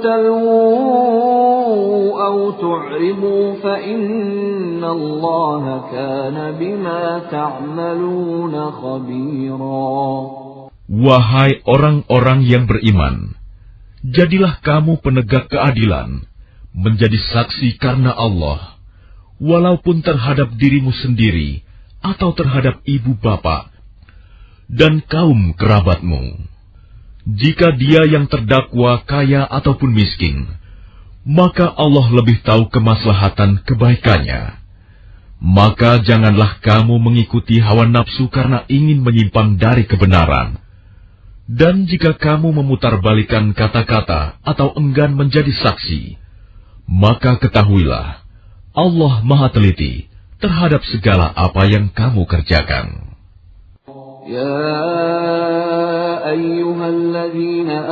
تلووا أو تعرضوا فإن الله كان بما تعملون خبيرا. Wahai orang-orang yang beriman, jadilah kamu penegak keadilan, menjadi saksi karena Allah, walaupun terhadap dirimu sendiri atau terhadap ibu bapa, dan kaum kerabatmu. Jika dia yang terdakwa kaya ataupun miskin, maka Allah lebih tahu kemaslahatan kebaikannya. Maka janganlah kamu mengikuti hawa nafsu karena ingin menyimpang dari kebenaran. Dan jika kamu memutarbalikkan kata-kata atau enggan menjadi saksi, maka ketahuilah, Allah Maha Teliti terhadap segala apa yang kamu kerjakan. Ya ayyuhalladzina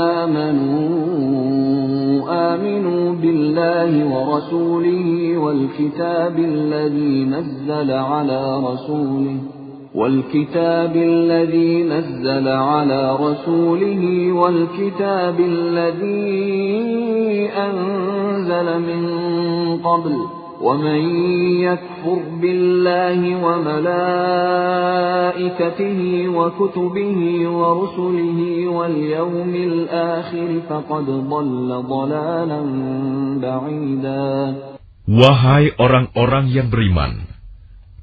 aminu billahi wa rasulihi wal kitabilladzi nazzala ala rasulihi والكتاب الذي نزل على رسوله والكتاب الذي أنزل من قبل ومن يكفر بالله وملائكته وكتبه ورسله واليوم الآخر فقد ضل ضلالا بعيدا. Wahai orang-orang yang beriman,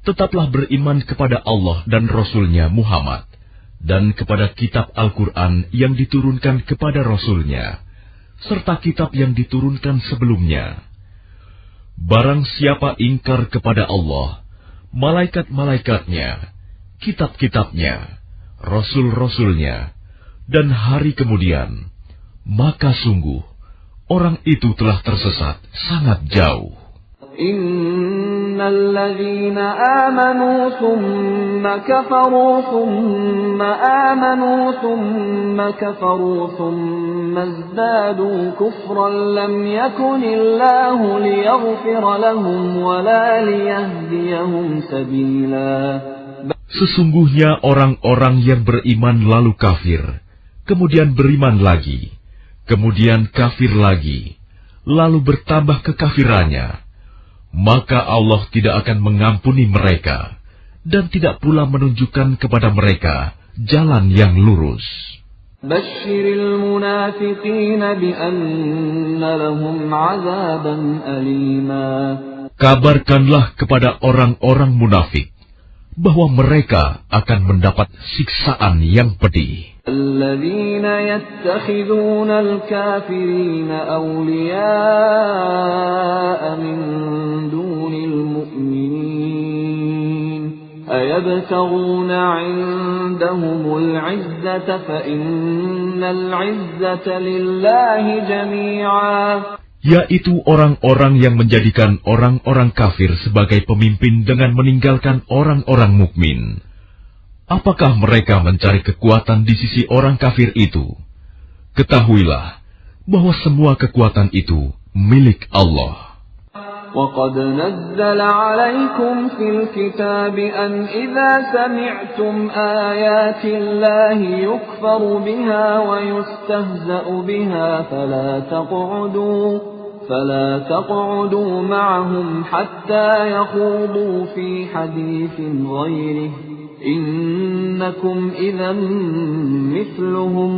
tetaplah beriman kepada Allah dan Rasul-Nya Muhammad, dan kepada kitab Al-Quran yang diturunkan kepada Rasul-Nya, serta kitab yang diturunkan sebelumnya. Barang siapa ingkar kepada Allah, malaikat-malaikatnya, kitab-kitabnya, Rasul-Rasul-Nya, dan hari kemudian, maka sungguh, orang itu telah tersesat sangat jauh. Innalladzina amanu thumma kafaru thumma amanu thumma kafaru thumma izdadu kufran lam yakunillahu liyaghfira lahum wa la liyahdiyahum sabila. Sesungguhnya orang-orang yang beriman lalu kafir, kemudian beriman lagi, kemudian kafir lagi, lalu bertambah kekafirannya, maka Allah tidak akan mengampuni mereka dan tidak pula menunjukkan kepada mereka jalan yang lurus. Basyiril munafiqina bi anna lahum 'adzaban alima. Kabarkanlah kepada orang-orang munafik bahwa mereka akan mendapat siksaan yang pedih. الذين يتخذون الكافرين أولياء من دون المؤمنين أيبتغون عندهم العزة فإن العزة لله جميعا. Yaitu orang-orang yang menjadikan orang-orang kafir sebagai pemimpin dengan meninggalkan orang-orang mukmin. Apakah mereka mencari kekuatan di sisi orang kafir itu? Ketahuilah bahwa semua kekuatan itu milik Allah. وَقَدْ نَزَّلَ عَلَيْكُمْ فِي الْكِتَابِ أَنْ إِذَا سَمِعْتُمْ آيَاتِ اللَّهِ يُكْفَرُ بِهَا وَيُسْتَهْزَأُ بِهَا فَلَا تَقْعُدُوا مَعَهُمْ حَتَّى يَخُوضُوا فِي حَدِيثٍ غَيْرِهِ إنكم إذا مثلهم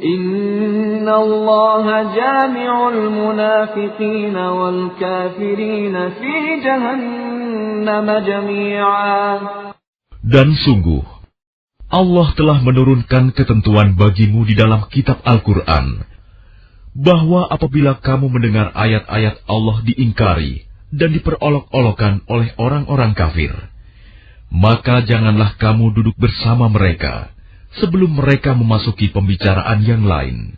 إن الله جامع المنافقين والكافرين في جهنم جميعا. Dan sungguh, Allah telah menurunkan ketentuan bagimu di dalam kitab Al-Quran, bahwa apabila kamu mendengar ayat-ayat Allah diingkari dan diperolok-olokan oleh orang-orang kafir, maka janganlah kamu duduk bersama mereka sebelum mereka memasuki pembicaraan yang lain.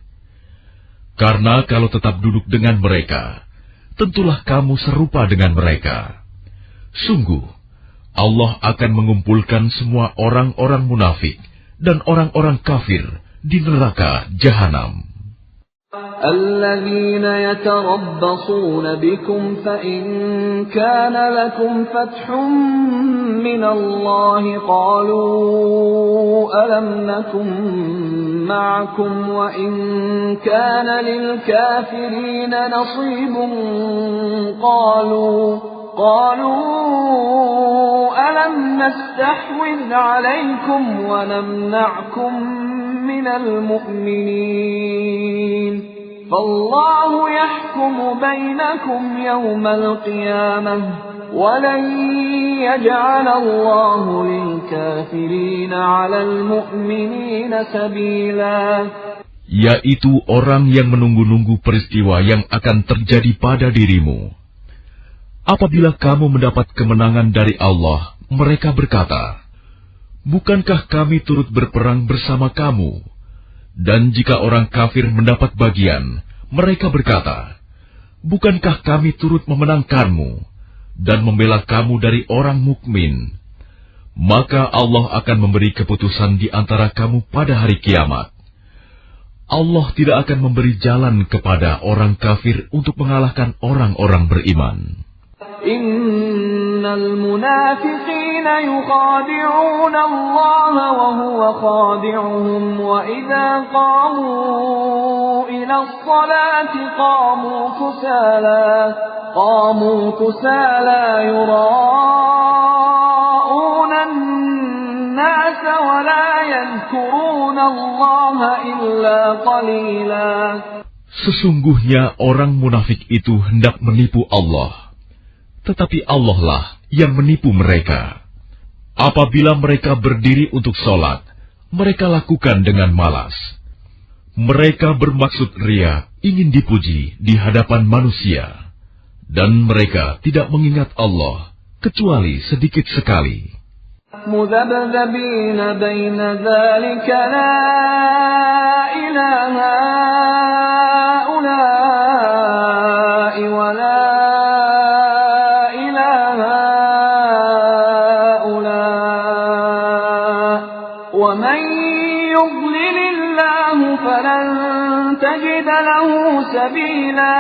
Karena kalau tetap duduk dengan mereka, tentulah kamu serupa dengan mereka. Sungguh, Allah akan mengumpulkan semua orang-orang munafik dan orang-orang kafir di neraka Jahanam. الذين يتربصون بكم فإن كان لكم فتح من الله قالوا ألم نكن معكم وإن كان للكافرين نصيب قالوا ألم نستحوذ عليكم ونمنعكم من المؤمنين فالله يحكم بينكم يوم القيامة ولن يجعل الله للكافرين على المؤمنين سبيلا. Yaitu orang yang menunggu-nunggu peristiwa yang akan terjadi pada dirimu. Apabila kamu mendapat kemenangan dari Allah, mereka berkata, "Bukankah kami turut berperang bersama kamu?" Dan jika orang kafir mendapat bagian, mereka berkata, "Bukankah kami turut memenangkanmu dan membela kamu dari orang mukmin?" Maka Allah akan memberi keputusan di antara kamu pada hari kiamat. Allah tidak akan memberi jalan kepada orang kafir untuk mengalahkan orang-orang beriman. Innal munafiqina yukhadi'una Allah wa huwa khadi'uhum wa idza qamu ila as-salati qamu kusala yura'una an-nas wa la yadhkuruna Allah illa qalila. Sesungguhnya orang munafik itu hendak menipu Allah, tetapi Allah lah yang menipu mereka. Apabila mereka berdiri untuk sholat, mereka lakukan dengan malas. Mereka bermaksud ria, ingin dipuji di hadapan manusia. Dan mereka tidak mengingat Allah, kecuali sedikit sekali. مذبذبين بين ذلك لا إله هؤلاء ولا إله هؤلاء ومن يضلل الله فلن تجد له سبيلا.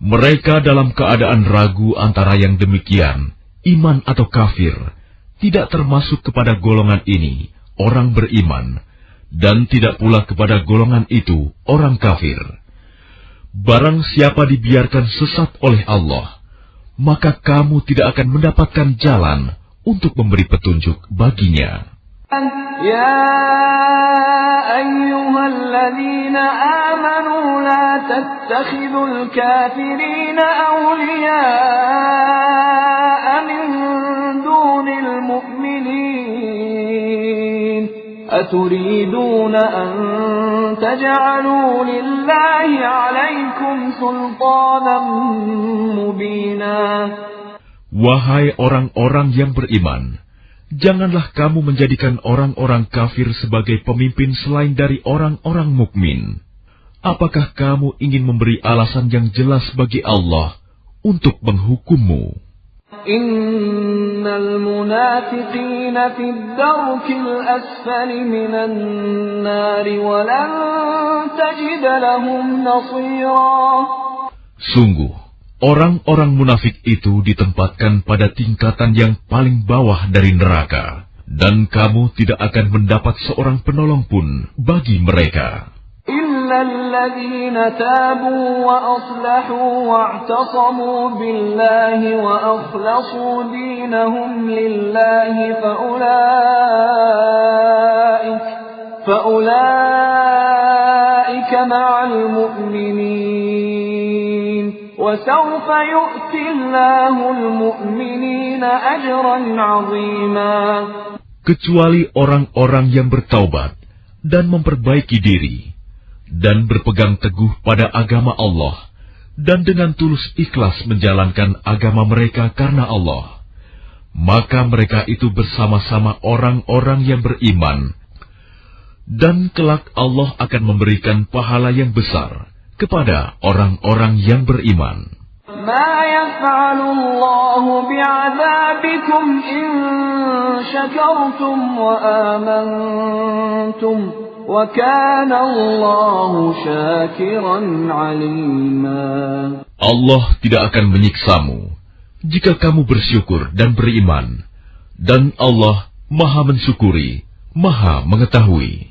Mereka dalam keadaan ragu antara yang demikian, iman atau kafir, tidak termasuk kepada golongan ini, orang beriman, dan tidak pula kepada golongan itu, orang kafir. Barang siapa dibiarkan sesat oleh Allah, maka kamu tidak akan mendapatkan jalan untuk memberi petunjuk baginya. Ya ayyuhalladzina amanu la tattakhidul kafirina awliya'a min dunil mu'minin aturiduna an taj'alu lillahi 'alaykum sultanan mubina. Wahai orang-orang yang beriman, janganlah kamu menjadikan orang-orang kafir sebagai pemimpin selain dari orang-orang mukmin. Apakah kamu ingin memberi alasan yang jelas bagi Allah untuk menghukummu? Innal munafiqina fid darkil asfali minan nari wa lan tajid lahum nasira. Sungguh, orang-orang munafik itu ditempatkan pada tingkatan yang paling bawah dari neraka, dan kamu tidak akan mendapat seorang penolong pun bagi mereka. Illa alladhina tabu wa aslahu wa'tasamu billahi wa akhlasu dinahum lillahi fa'ulaika ma'al mu'minin. وَسَوْفَ يُؤْتِي اللَّهُ الْمُؤْمِنِينَ أَجْرًا عَظِيمًا. Kecuali orang-orang yang bertaubat dan memperbaiki diri dan berpegang teguh pada agama Allah dan dengan tulus ikhlas menjalankan agama mereka karena Allah, maka mereka itu bersama-sama orang-orang yang beriman, dan kelak Allah akan memberikan pahala yang besar kepada orang-orang yang beriman. Ma yaf'alullahu bi'adzabikum in syakartum wa amantum wa kana Allahu syakiran 'alima. Allah tidak akan menyiksamu jika kamu bersyukur dan beriman, dan Allah Maha mensyukuri, Maha mengetahui.